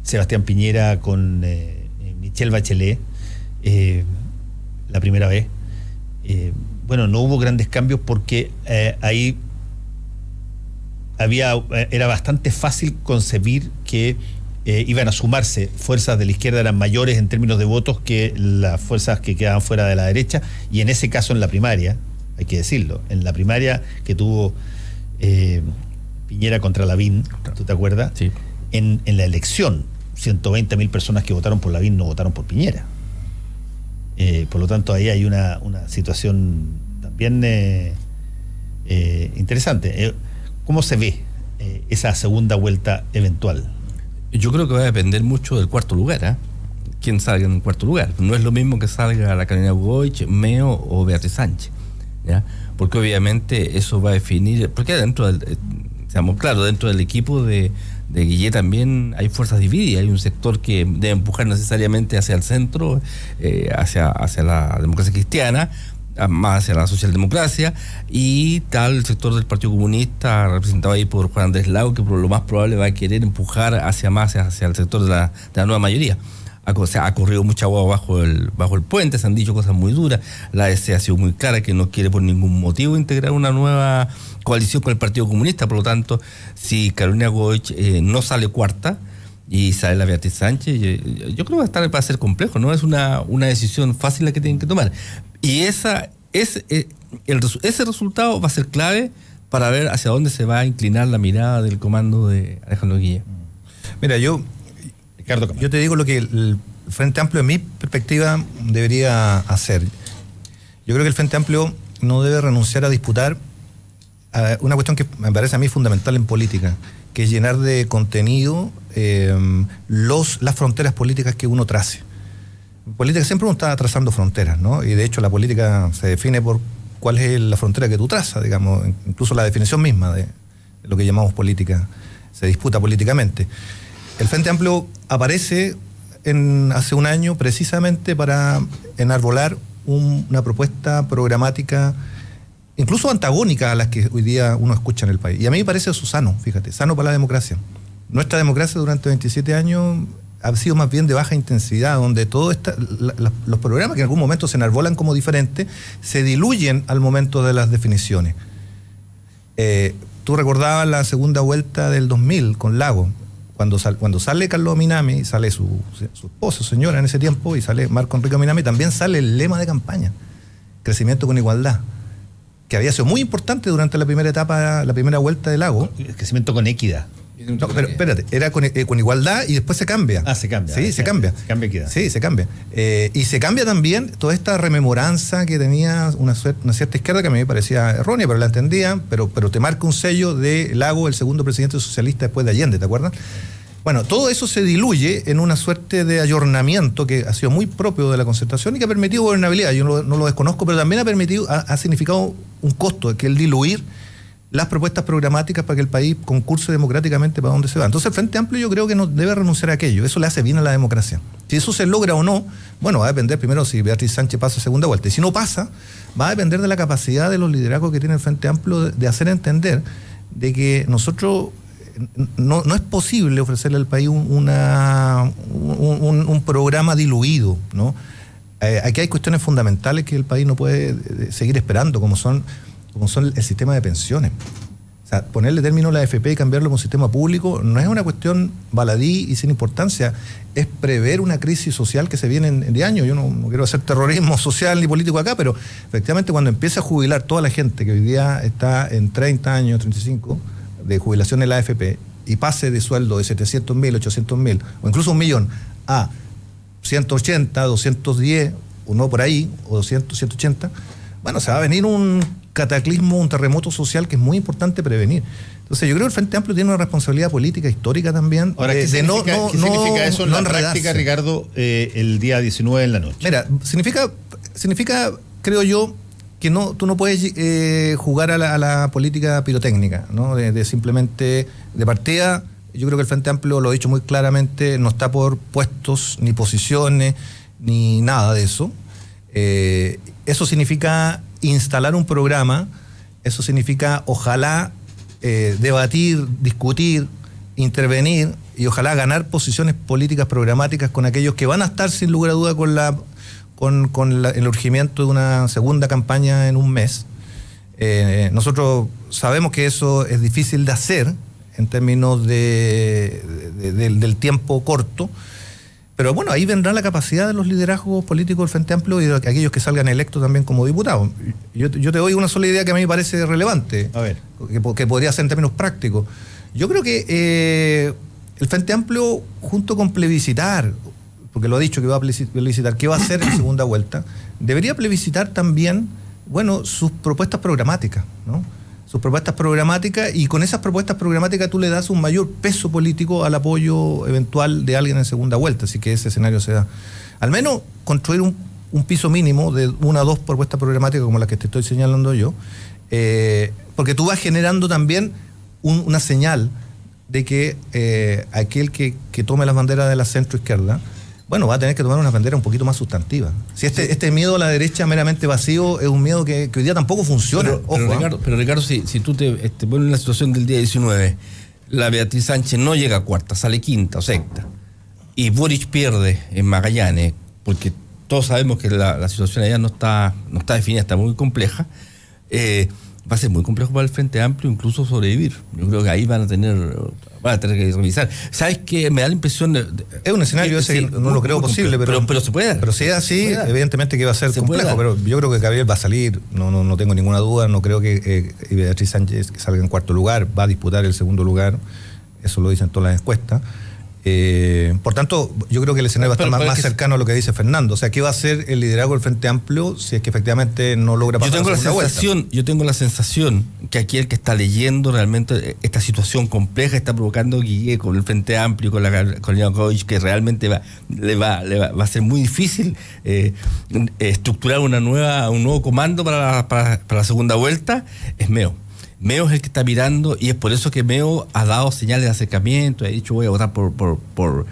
Sebastián Piñera con Michelle Bachelet, la primera vez, bueno, no hubo grandes cambios porque ahí era bastante fácil concebir que iban a sumarse fuerzas de la izquierda, eran mayores en términos de votos que las fuerzas que quedaban fuera de la derecha, y en ese caso en la primaria, hay que decirlo, en la primaria que tuvo Piñera contra Lavín, ¿tú te acuerdas? Sí. En la elección, 120.000 personas que votaron por Lavín no votaron por Piñera. Por lo tanto, ahí hay una situación también interesante. ¿Cómo se ve esa segunda vuelta eventual? Yo creo que va a depender mucho del cuarto lugar, ¿eh? Quién salga en el cuarto lugar. No es lo mismo que salga la Carolina Goich, Meo o Beatriz Sánchez, ¿ya? Porque obviamente eso va a definir, porque dentro del, seamos claros, dentro del equipo de Guillé también hay fuerzas divididas, hay un sector que debe empujar necesariamente hacia el centro, hacia la democracia cristiana, más hacia la socialdemocracia, y tal el sector del Partido Comunista, representado ahí por Juan Andrés Lago, que por lo más probable va a querer empujar hacia el sector de la nueva mayoría. O sea, ha corrido mucha agua bajo el puente, se han dicho cosas muy duras. La DC ha sido muy clara que no quiere por ningún motivo integrar una nueva coalición con el Partido Comunista. Por lo tanto, si Carolina Goich no sale cuarta y sale la Beatriz Sánchez, yo creo que va a ser complejo, no es una decisión fácil la que tienen que tomar. Y ese resultado va a ser clave para ver hacia dónde se va a inclinar la mirada del comando de Alejandro Guillé. Mira, yo te digo lo que el Frente Amplio, en mi perspectiva, debería hacer. Yo creo que el Frente Amplio no debe renunciar a disputar una cuestión que me parece a mí fundamental en política, que es llenar de contenido las fronteras políticas que uno trace. En política siempre uno está trazando fronteras, ¿no? Y de hecho la política se define por cuál es la frontera que tú trazas, digamos, incluso la definición misma de lo que llamamos política se disputa políticamente. El Frente Amplio aparece hace un año precisamente para enarbolar una propuesta programática incluso antagónica a las que hoy día uno escucha en el país. Y a mí me parece eso sano, fíjate, sano para la democracia. Nuestra democracia durante 27 años ha sido más bien de baja intensidad, donde los programas que en algún momento se enarbolan como diferentes se diluyen al momento de las definiciones. Tú recordabas la segunda vuelta del 2000 con Lago, cuando sale Carlos Ominami, sale su esposo, señora en ese tiempo, y sale Marco Enrique Ominami, también sale el lema de campaña, crecimiento con igualdad, que había sido muy importante durante la primera etapa, la primera vuelta de Lago. Crecimiento con equidad. No, pero espérate, era con igualdad y después se cambia. Se cambia. Sí, se cambia. Se cambia equidad. Sí, se cambia. Y se cambia también toda esta rememoranza que tenía una cierta izquierda que a mí me parecía errónea, pero la entendía, pero te marca un sello de Lago, el segundo presidente socialista después de Allende, ¿te acuerdas? Bueno, todo eso se diluye en una suerte de ayornamiento que ha sido muy propio de la Concertación y que ha permitido gobernabilidad. Yo no lo desconozco, pero también ha significado un costo, que el diluir las propuestas programáticas para que el país concurse democráticamente para dónde se va. Entonces el Frente Amplio yo creo que no debe renunciar a aquello, eso le hace bien a la democracia. Si eso se logra o no, bueno, va a depender primero si Beatriz Sánchez pasa a segunda vuelta, y si no pasa, va a depender de la capacidad de los liderazgos que tiene el Frente Amplio de hacer entender de que nosotros no es posible ofrecerle al país un programa diluido, ¿no? Aquí hay cuestiones fundamentales que el país no puede seguir esperando, como son el sistema de pensiones. O sea, ponerle término a la AFP y cambiarlo como sistema público no es una cuestión baladí y sin importancia, es prever una crisis social que se viene de años. Yo no quiero hacer terrorismo social ni político acá, pero efectivamente cuando empiece a jubilar toda la gente que hoy día está en 30 años, 35 de jubilación en la AFP y pase de sueldo de 700.000, 800.000 o incluso 1.000.000 a 180, 210 o no por ahí, o 200, 180, bueno, se va a venir un cataclismo, un terremoto social que es muy importante prevenir. Entonces yo creo que el Frente Amplio tiene una responsabilidad política histórica también. Ahora, ¿qué significa eso en la práctica, Ricardo, el día 19 en la noche? Mira, significa, creo yo, que tú no puedes jugar a la política pirotécnica, ¿no? De simplemente, de partida, yo creo que el Frente Amplio lo ha dicho muy claramente, no está por puestos, ni posiciones, ni nada de eso. Eso significa instalar un programa, eso significa ojalá debatir, discutir, intervenir y ojalá ganar posiciones políticas programáticas con aquellos que van a estar sin lugar a duda con el urgimiento de una segunda campaña en un mes. Nosotros sabemos que eso es difícil de hacer en términos del tiempo corto, pero bueno, ahí vendrá la capacidad de los liderazgos políticos del Frente Amplio y de aquellos que salgan electos también como diputados. Yo te doy una sola idea que a mí me parece relevante, a ver, que podría ser en términos prácticos. Yo creo que el Frente Amplio, junto con plebiscitar, porque lo ha dicho que va a plebiscitar, ¿qué va a hacer en segunda vuelta? Debería plebiscitar también, bueno, sus propuestas programáticas, ¿no? Sus propuestas programáticas, y con esas propuestas programáticas tú le das un mayor peso político al apoyo eventual de alguien en segunda vuelta, así que ese escenario se da. Al menos construir un piso mínimo de 1 o 2 propuestas programáticas como las que te estoy señalando yo, porque tú vas generando también una señal de que aquel que tome las banderas de la centro-izquierda, bueno, va a tener que tomar una bandera un poquito más sustantiva. Si este miedo a la derecha meramente vacío es un miedo que hoy día tampoco funciona. Pero Ricardo, si tú te pones en la situación del día 19, la Beatriz Sánchez no llega a cuarta, sale quinta o sexta, y Boric pierde en Magallanes, porque todos sabemos que la situación allá no está definida, está muy compleja, va a ser muy complejo para el Frente Amplio incluso sobrevivir. Yo creo que ahí van a tener que revisar. ¿Sabes qué? Me da la impresión es un escenario ese que no lo creo posible, pero se puede dar. Pero si es así, evidentemente que va a ser complejo, pero yo creo que Gabriel va a salir, no tengo ninguna duda, no creo que Beatriz Sánchez salga en cuarto lugar, va a disputar el segundo lugar, eso lo dicen todas las encuestas. Por tanto, yo creo que el escenario va a estar más cercano a lo que dice Fernando. O sea, ¿qué va a hacer el liderazgo del Frente Amplio si es que efectivamente no logra pasar la segunda vuelta? Yo tengo la sensación que aquí el que está leyendo realmente esta situación compleja está provocando Guille con el Frente Amplio, con Yanukovych, que realmente va a ser muy difícil estructurar un nuevo comando para la segunda vuelta. Es Meo. Meo es el que está mirando, y es por eso que Meo ha dado señales de acercamiento, ha dicho voy a votar por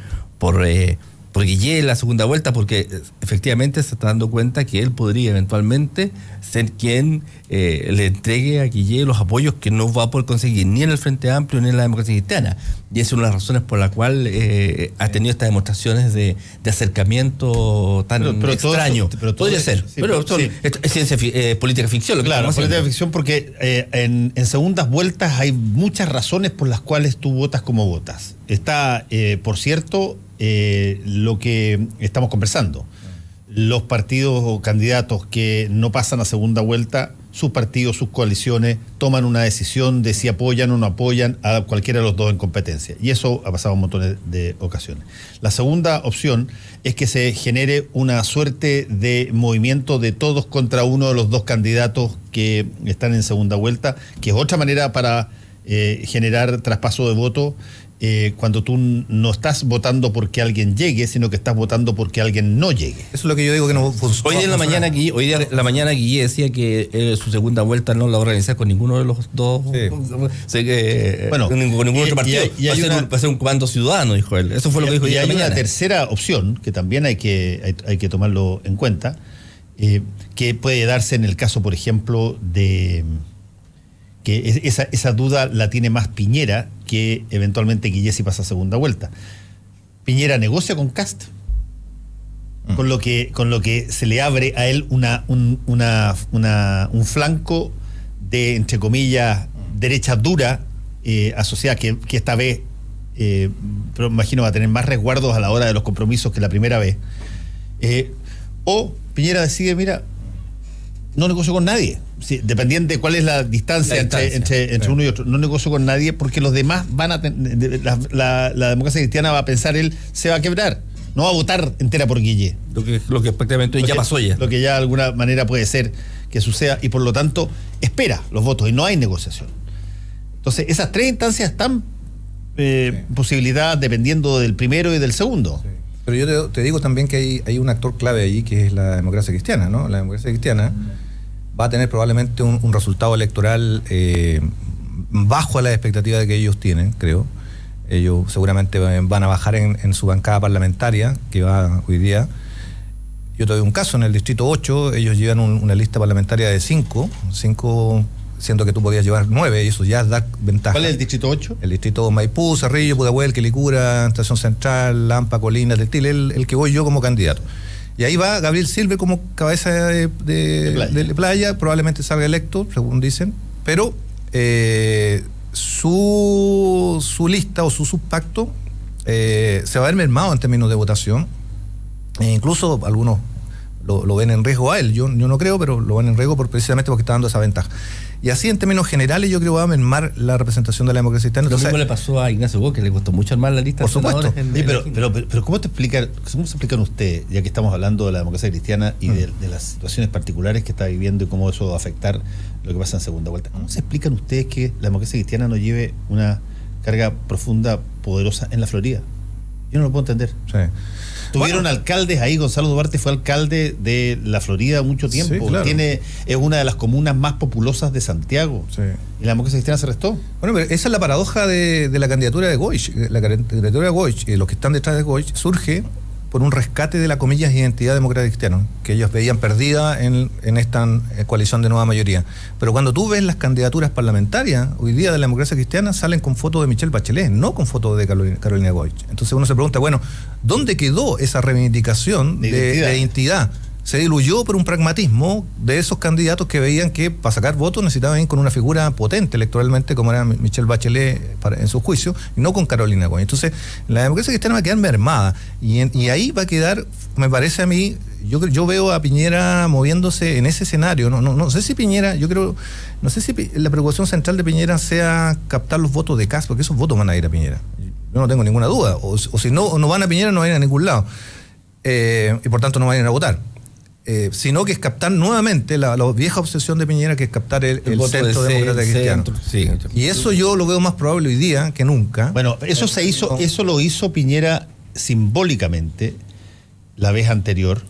Guillé en la segunda vuelta, porque efectivamente se está dando cuenta que él podría eventualmente ser quien le entregue a Guillé los apoyos que no va a poder conseguir ni en el Frente Amplio ni en la Democracia Cristiana. Y esa es una de las razones por la cual ha tenido estas demostraciones de acercamiento tan extraño. Podría ser, pero es ciencia política ficción. Claro, política ficción, porque en segundas vueltas hay muchas razones por las cuales tú votas como votas. Está, por cierto, lo que estamos conversando. Los partidos o candidatos que no pasan a segunda vuelta, sus partidos, sus coaliciones, toman una decisión de si apoyan o no apoyan a cualquiera de los dos en competencia. Y eso ha pasado un montón de ocasiones. La segunda opción es que se genere una suerte de movimiento de todos contra uno de los dos candidatos que están en segunda vuelta, que es otra manera para generar traspaso de voto. Cuando tú no estás votando porque alguien llegue, sino que estás votando porque alguien no llegue. Eso es lo que yo digo que no funciona. Hoy día en la mañana Guille decía que su segunda vuelta no la va a organizar con ninguno de los dos. Sí. Con ningún otro partido. Va a ser un comando ciudadano, dijo él. Eso fue lo que dijo hoy día en la mañana. Y hay una tercera opción que también hay que tomarlo en cuenta, que puede darse en el caso, por ejemplo, de que esa duda la tiene más Piñera que eventualmente Guille si pasa a segunda vuelta. Piñera negocia con Kast, con lo que se le abre a él un flanco de, entre comillas, derecha dura asociada, que esta vez, pero imagino va a tener más resguardos a la hora de los compromisos que la primera vez. O Piñera decide, mira, no negocio con nadie. Sí, dependiendo de cuál es la distancia entre uno y otro. No negocio con nadie porque los demás van a la democracia cristiana va a pensar, él se va a quebrar. No va a votar entera por Guille. Lo que prácticamente ya pasó ya. Lo que ya de alguna manera puede ser que suceda y por lo tanto espera los votos y no hay negociación. Entonces esas tres instancias están posibilidad dependiendo del primero y del segundo. Sí. Pero yo te digo también que hay un actor clave ahí que es la democracia cristiana, ¿no? La democracia cristiana va a tener probablemente un resultado electoral bajo a las expectativas que ellos tienen, creo. Ellos seguramente van a bajar en su bancada parlamentaria, que va hoy día. Yo te doy un caso, en el distrito 8, ellos llevan una lista parlamentaria de 5, siendo que tú podías llevar 9, y eso ya da ventaja. ¿Cuál es el distrito 8? El distrito Maipú, Cerrillo, Pudahuel, Quilicura, Estación Central, Lampa, Colinas, Textil, el que voy yo como candidato. Y ahí va Gabriel Silve como cabeza de playa, probablemente salga electo, según dicen, pero su lista o su subpacto se va a ver mermado en términos de votación. Incluso algunos lo ven en riesgo a él, yo no creo, pero lo ven en riesgo precisamente porque está dando esa ventaja. Y así en términos generales yo creo que va a mermar la representación de la democracia cristiana. Lo mismo le pasó a Ignacio Boque, le costó mucho armar la lista. Por supuesto. Pero ¿cómo se explican ustedes, ya que estamos hablando de la democracia cristiana y de las situaciones particulares que está viviendo y cómo eso va a afectar lo que pasa en segunda vuelta? ¿Cómo se explican ustedes que la democracia cristiana no lleve una carga profunda, poderosa en la Florida? Yo no lo puedo entender. Sí. Tuvieron alcaldes ahí, Gonzalo Duarte fue alcalde de la Florida mucho tiempo. Sí, claro. Es una de las comunas más populosas de Santiago. Sí. Y la democracia cristiana se restó. Bueno, pero esa es la paradoja de la candidatura de Goich. La candidatura de Goich, los que están detrás de Goich, surge por un rescate de la, comillas, identidad democrática cristiana, que ellos veían perdida en esta coalición de nueva mayoría. Pero cuando tú ves las candidaturas parlamentarias, hoy día de la democracia cristiana, salen con fotos de Michelle Bachelet, no con fotos de Carolina Goich. Entonces uno se pregunta, bueno, ¿dónde quedó esa reivindicación de identidad? Se diluyó por un pragmatismo de esos candidatos que veían que para sacar votos necesitaban ir con una figura potente electoralmente como era Michelle Bachelet en su juicio, y no con Carolina Goich. Entonces la democracia cristiana va a quedar mermada y ahí va a quedar, me parece a mí, yo veo a Piñera moviéndose en ese escenario. No sé si Piñera, no sé si la preocupación central de Piñera sea captar los votos de Kast, porque esos votos van a ir a Piñera. Yo no tengo ninguna duda. O si no van a Piñera, no van a ir a ningún lado. Y por tanto no van a ir a votar. Sino que es captar nuevamente la vieja obsesión de Piñera, que es captar el centro democrático cristiano. Sí. Y eso yo lo veo más probable hoy día que nunca. Bueno, eso lo hizo Piñera simbólicamente la vez anterior,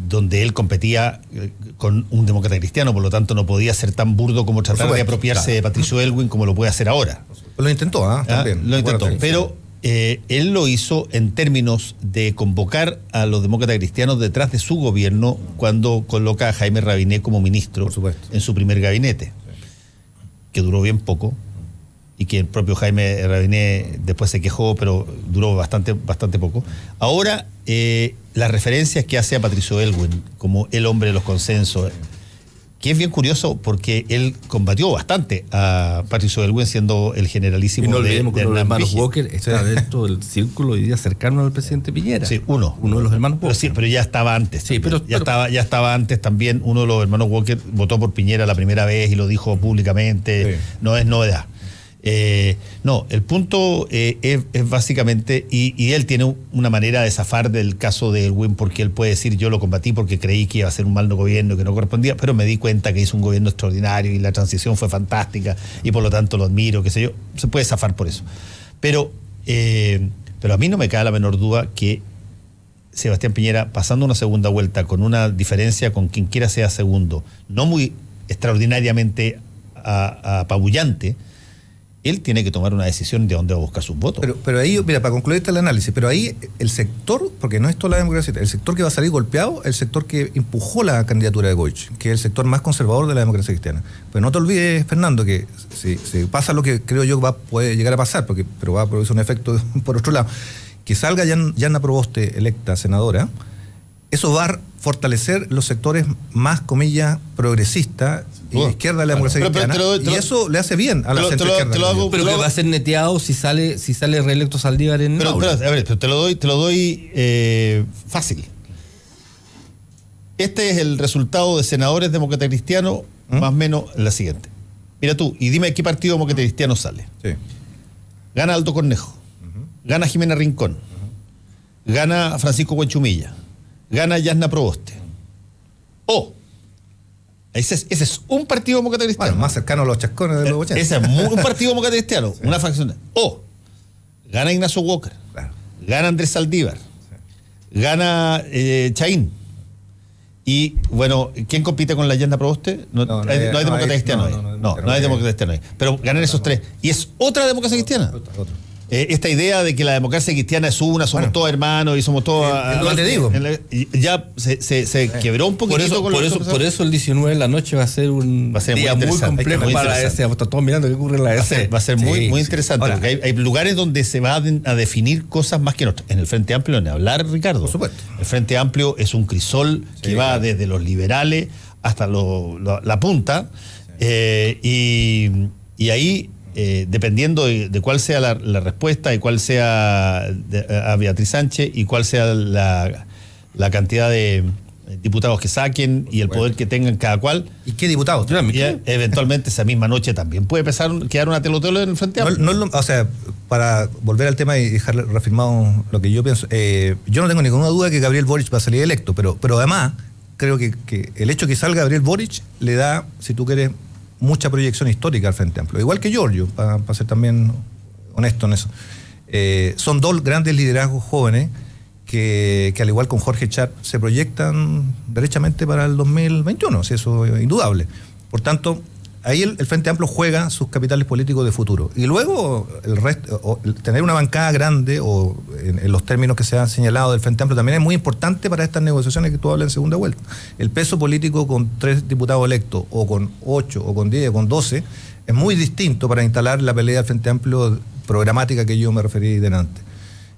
donde él competía con un demócrata cristiano, por lo tanto no podía ser tan burdo como tratar de apropiarse de Patricio Elwin como lo puede hacer ahora. Lo intentó, también. Lo intentó, pero él lo hizo en términos de convocar a los demócratas cristianos detrás de su gobierno cuando coloca a Jaime Rabinet como ministro en su primer gabinete, que duró bien poco y que el propio Jaime Rabinet después se quejó, pero duró bastante poco. Ahora, las referencias que hace a Patricio Elwin como el hombre de los consensos, que es bien curioso porque él combatió bastante a Patricio Elwin siendo el generalísimo de los hermanos Walker está dentro del círculo hoy día cercano al presidente Piñera. Sí, uno de los hermanos Walker. Pero ya estaba antes. Sí, ya estaba antes también. Uno de los hermanos Walker votó por Piñera la primera vez y lo dijo públicamente. Sí. No es novedad. El punto es básicamente, y él tiene una manera de zafar del caso de Elwin, porque él puede decir: yo lo combatí porque creí que iba a ser un mal gobierno que no correspondía, pero me di cuenta que hizo un gobierno extraordinario y la transición fue fantástica y por lo tanto lo admiro, qué sé yo. Se puede zafar por eso, pero a mí no me cabe la menor duda que Sebastián Piñera, pasando una segunda vuelta con una diferencia con quien quiera sea segundo, no muy extraordinariamente apabullante, él tiene que tomar una decisión de dónde va a buscar sus votos. Pero ahí, mira, para concluir el análisis, pero ahí el sector, porque no es toda la democracia, el sector que va a salir golpeado, el sector que empujó la candidatura de Goich, que es el sector más conservador de la democracia cristiana. Pero no te olvides, Fernando, que si pasa lo que creo yo puede llegar a pasar, pero va a producir un efecto por otro lado, que salga Yanna Proboste electa senadora, eso va a fortalecer los sectores más, comillas, progresistas y de izquierda de la democracia cristiana. Y eso le hace bien a la centroizquierda. Pero que va a ser neteado si sale reelecto Saldívar en pero te lo doy fácil. Este es el resultado de senadores demócratas cristianos, más o menos la siguiente. Mira tú, y dime qué partido demócrata cristiano sale. Sí. Gana Aldo Cornejo, gana Jimena Rincón, gana Francisco Huenchumilla, gana Yasna Proboste. Ese es un partido demócrata cristiano. Bueno, más cercano a los chascones de los 80. Ese es un partido demócrata cristiano, sí. Una facción. Gana Ignacio Walker, claro. Gana Andrés Saldívar, sí. Gana Chaín. Y bueno, ¿quién compite con la Yasna Proboste? No hay demócrata cristiano ahí. No hay demócrata cristiano ahí. Pero ganan esos tres. Y es otra democracia cristiana. Otra. Esta idea de que la democracia cristiana es una, somos todos hermanos y somos todos... te digo. Ya se quebró un poquito por eso el 19 de la noche va a ser un día muy complejo para la ESE. Está todos mirando qué ocurre en la ESE. Va a ser muy interesante. Ahora, porque hay lugares donde se va a definir cosas más que en otros. En el Frente Amplio, ni hablar, Ricardo. Por supuesto. El Frente Amplio es un crisol que va desde los liberales hasta la punta. Y ahí... dependiendo de cuál sea la respuesta y cuál sea a Beatriz Sánchez y cuál sea la cantidad de diputados que saquen y el poder que tengan cada cual. ¿Y qué diputados? Eventualmente esa misma noche también puede quedar una telotelo en el Frente Amplio. O sea, para volver al tema y dejar reafirmado lo que yo pienso, yo no tengo ninguna duda que Gabriel Boric va a salir electo, pero además creo que el hecho que salga Gabriel Boric le da, si tú quieres, mucha proyección histórica al Frente Amplio, igual que Giorgio, para ser también honesto en eso. Son dos grandes liderazgos jóvenes que al igual con Jorge Char se proyectan derechamente para el 2021, si eso es indudable. Por tanto, ahí el Frente Amplio juega sus capitales políticos de futuro. Y luego el resto, tener una bancada grande, o en los términos que se han señalado del Frente Amplio, también es muy importante para estas negociaciones que tú hablas en segunda vuelta. El peso político con 3 diputados electos, o con 8, o con 10, o con 12, es muy distinto para instalar la pelea del Frente Amplio programática que yo me referí delante.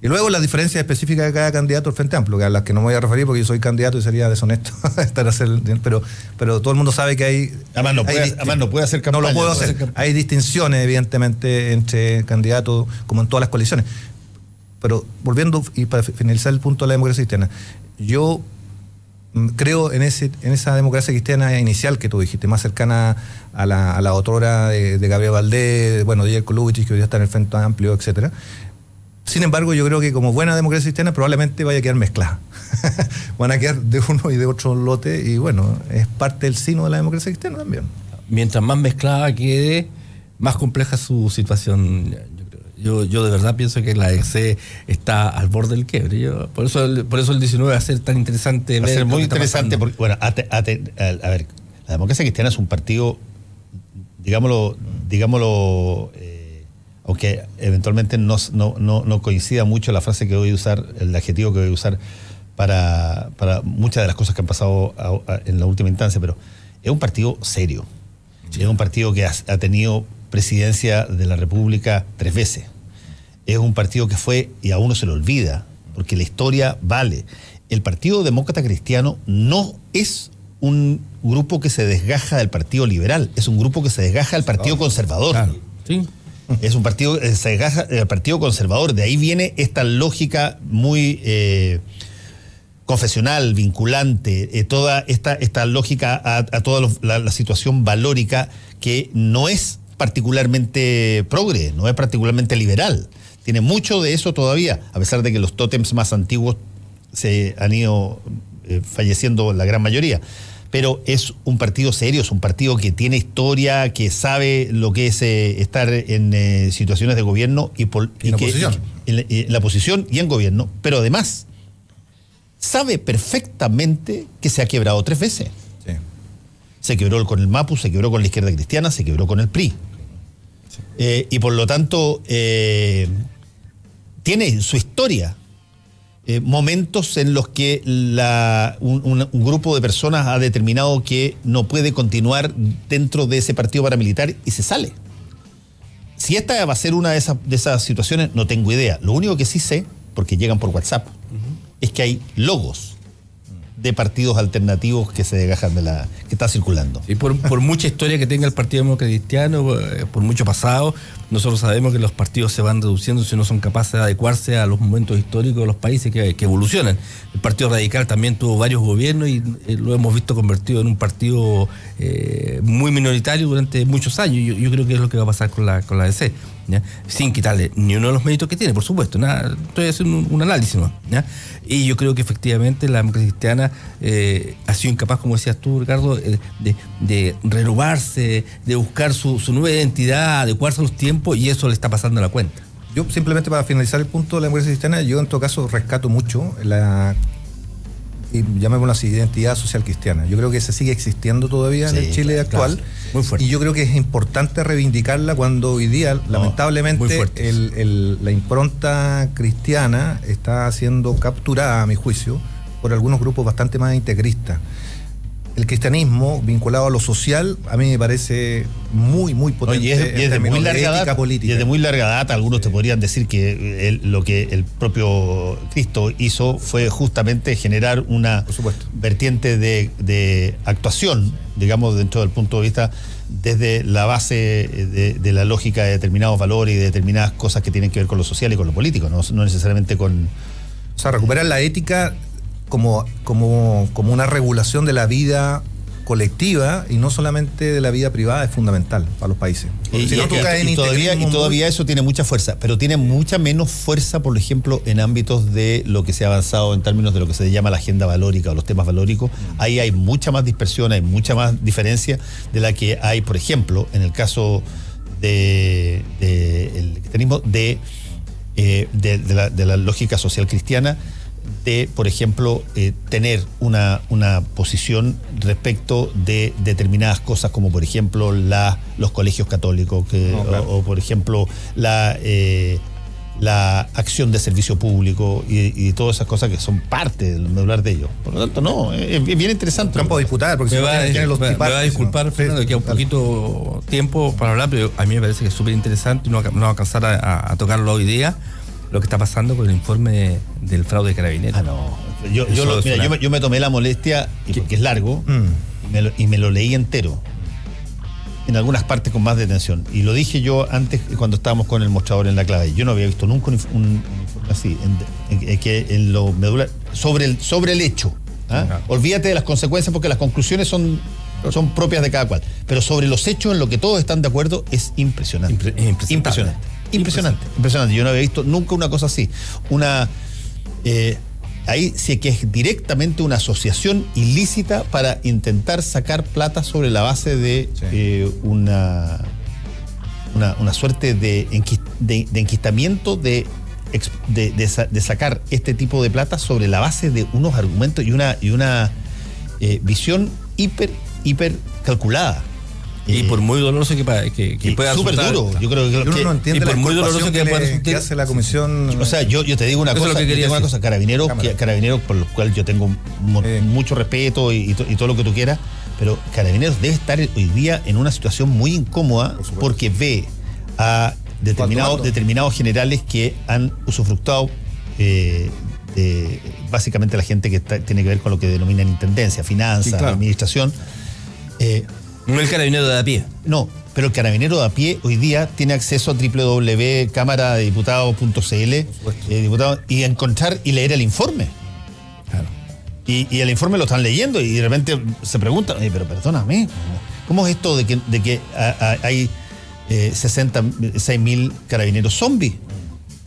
Y luego las diferencias específicas de cada candidato al Frente Amplio, a las que no me voy a referir porque yo soy candidato y sería deshonesto pero todo el mundo sabe que hay... Además no puede hacer campaña. No lo puedo hacer. Hay distinciones, evidentemente, entre candidatos, como en todas las coaliciones. Pero volviendo, y para finalizar el punto de la democracia cristiana, yo creo en esa democracia cristiana inicial que tú dijiste, más cercana a la otrora de Gabriel Valdés, bueno, de Jerko Lubitsch, que hoy está en el Frente Amplio, etcétera. Sin embargo, yo creo que como buena democracia cristiana probablemente vaya a quedar mezclada. Van a quedar de uno y de otro lote, y bueno, es parte del sino de la democracia cristiana también. Mientras más mezclada quede, más compleja su situación. Yo de verdad pienso que la EC está al borde del quiebre. Por eso el 19 va a ser tan interesante. Va a ser muy interesante porque, bueno, a ver, la democracia cristiana es un partido, digámoslo, aunque eventualmente no coincida mucho la frase que voy a usar, el adjetivo que voy a usar para muchas de las cosas que han pasado en la última instancia, pero es un partido serio. Sí. Es un partido que ha tenido presidencia de la República 3 veces. Es un partido que fue, y a uno se le olvida, porque la historia vale. El Partido Demócrata Cristiano no es un grupo que se desgaja del Partido Liberal, es un grupo que se desgaja del Partido Conservador. Claro. Sí. Es un partido que se desgaja del Partido Conservador. De ahí viene esta lógica muy confesional, vinculante, toda esta lógica a toda la situación valórica que no es particularmente progre, no es particularmente liberal. Tiene mucho de eso todavía, a pesar de que los tótems más antiguos se han ido falleciendo la gran mayoría. Pero es un partido serio, es un partido que tiene historia, que sabe lo que es estar en situaciones de gobierno y en la oposición y en gobierno, pero además sabe perfectamente que se ha quebrado 3 veces. Sí. Se quebró con el MAPU, se quebró con la izquierda cristiana, se quebró con el PRI. Sí. Y por lo tanto tiene su historia. Momentos en los que un grupo de personas ha determinado que no puede continuar dentro de ese partido paramilitar y se sale. Si esta va a ser una de esas situaciones, no tengo idea. Lo único que sí sé, porque llegan por WhatsApp, es que hay logos de partidos alternativos que se desgajan de la que está circulando. Y por mucha historia que tenga el Partido Demócrata Cristiano, por mucho pasado, nosotros sabemos que los partidos se van reduciendo si no son capaces de adecuarse a los momentos históricos de los países que evolucionan. El Partido Radical también tuvo varios gobiernos y lo hemos visto convertido en un partido muy minoritario durante muchos años. Yo creo que es lo que va a pasar con la DC, ¿ya? Sin quitarle ni uno de los méritos que tiene, por supuesto. Nada, estoy haciendo un análisis, ¿no? ¿Ya? Y yo creo que efectivamente la democracia cristiana ha sido incapaz, como decías tú, Ricardo, de renovarse, de buscar su nueva identidad, adecuarse a los tiempos, y eso le está pasando a la cuenta. Yo simplemente, para finalizar el punto de la democracia cristiana, yo en todo caso rescato mucho y llamémoslo así, identidad social cristiana. Yo creo que se sigue existiendo todavía en el Chile actual, muy fuerte. Y yo creo que es importante reivindicarla cuando hoy día, lamentablemente, la impronta cristiana está siendo capturada, a mi juicio, por algunos grupos bastante más integristas. El cristianismo vinculado a lo social a mí me parece muy potente. Y es de muy larga data, política. Y es de muy larga data. Algunos te podrían decir que lo que el propio Cristo hizo fue justamente generar una vertiente de actuación, digamos, dentro del punto de vista desde la base de la lógica de determinados valores y de determinadas cosas que tienen que ver con lo social y con lo político, no necesariamente con... O sea, recuperar la ética como una regulación de la vida colectiva y no solamente de la vida privada es fundamental para los países. Y todavía eso tiene mucha fuerza, pero tiene mucha menos fuerza, por ejemplo, en ámbitos de lo que se ha avanzado en términos de lo que se llama la agenda valórica o los temas valóricos. Ahí hay mucha más dispersión, hay mucha más diferencia de la que hay, por ejemplo, en el caso del cristianismo, de la lógica social cristiana, de, por ejemplo, tener una posición respecto de determinadas cosas, como por ejemplo los colegios católicos, o por ejemplo la acción de servicio público y todas esas cosas que son parte del hablar de ello. Por lo tanto, es bien interesante. Campo de disputar, porque me va a disculpar, Fernando, que queda un poquito tiempo para hablar, pero a mí me parece que es súper interesante y no va a alcanzar a tocarlo hoy día. Lo que está pasando con el informe del fraude de Carabineros. Yo me tomé la molestia, porque es largo, y me lo leí entero, en algunas partes con más detención. Y lo dije yo antes, cuando estábamos con el mostrador en la clave. Yo no había visto nunca un informe así, que en lo medular, sobre el hecho. Olvídate de las consecuencias, porque las conclusiones son propias de cada cual. Pero sobre los hechos en lo que todos están de acuerdo es impresionante. Impresionante. Yo no había visto nunca una cosa así. Ahí sí que es directamente una asociación ilícita para intentar sacar plata sobre la base de una suerte de enquistamiento de sacar este tipo de plata sobre la base de unos argumentos y una visión hiper calculada. Y por muy doloroso que pueda súper duro, yo creo que uno no entiende, y por muy doloroso que pueda resultar, que hace la comisión. O sea, yo te digo una cosa, Carabineros, por los cuales yo tengo mucho respeto y todo lo que tú quieras, pero Carabineros debe estar hoy día en una situación muy incómoda, porque ve a determinados generales que han usufructado básicamente la gente que tiene que ver con lo que denominan intendencia, finanzas, administración. No el carabinero de a pie. No, pero el carabinero de a pie hoy día tiene acceso a www.cámaradediputados.cl y encontrar y leer el informe. Claro. Y el informe lo están leyendo y de repente se preguntan, pero perdóname, ¿cómo es esto de que hay 66.000 carabineros zombies?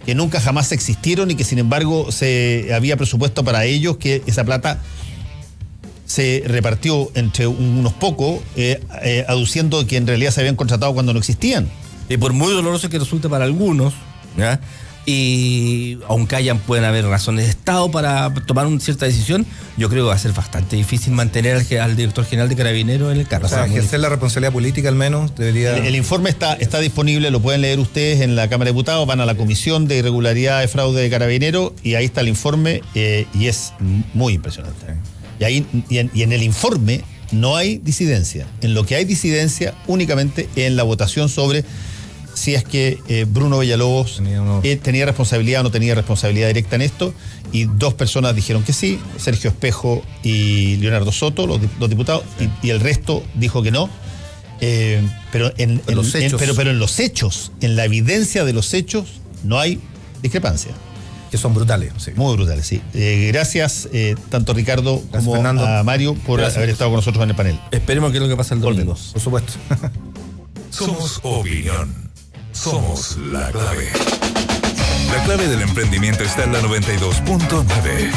Que nunca jamás existieron y que sin embargo se había presupuesto para ellos, que esa plata se repartió entre unos pocos, aduciendo que en realidad se habían contratado cuando no existían. Y por muy doloroso que resulte para algunos, ¿ya? Y aunque pueden haber razones de Estado para tomar una cierta decisión, yo creo que va a ser bastante difícil mantener al director general de Carabineros en el cargo. O sea, ejercer la responsabilidad política al menos debería... El informe está disponible, lo pueden leer ustedes en la Cámara de Diputados, van a la Comisión de Irregularidad de Fraude de Carabineros y ahí está el informe, y es muy impresionante. Y en el informe no hay disidencia. En lo que hay disidencia únicamente en la votación sobre si es que Bruno Villalobos tenía responsabilidad o no tenía responsabilidad directa en esto, y 2 personas dijeron que sí, Sergio Espejo y Leonardo Soto, los diputados, y el resto dijo que no. Pero en los hechos, en la evidencia de los hechos, no hay discrepancia. Que son brutales. Sí. Muy brutales, sí. Gracias tanto a Ricardo como Fernando, a Mario por haber estado con nosotros en el panel. Esperemos que es lo que pasa el domingo. Por supuesto. Somos opinión. Somos la clave. La clave del emprendimiento está en la 92.9.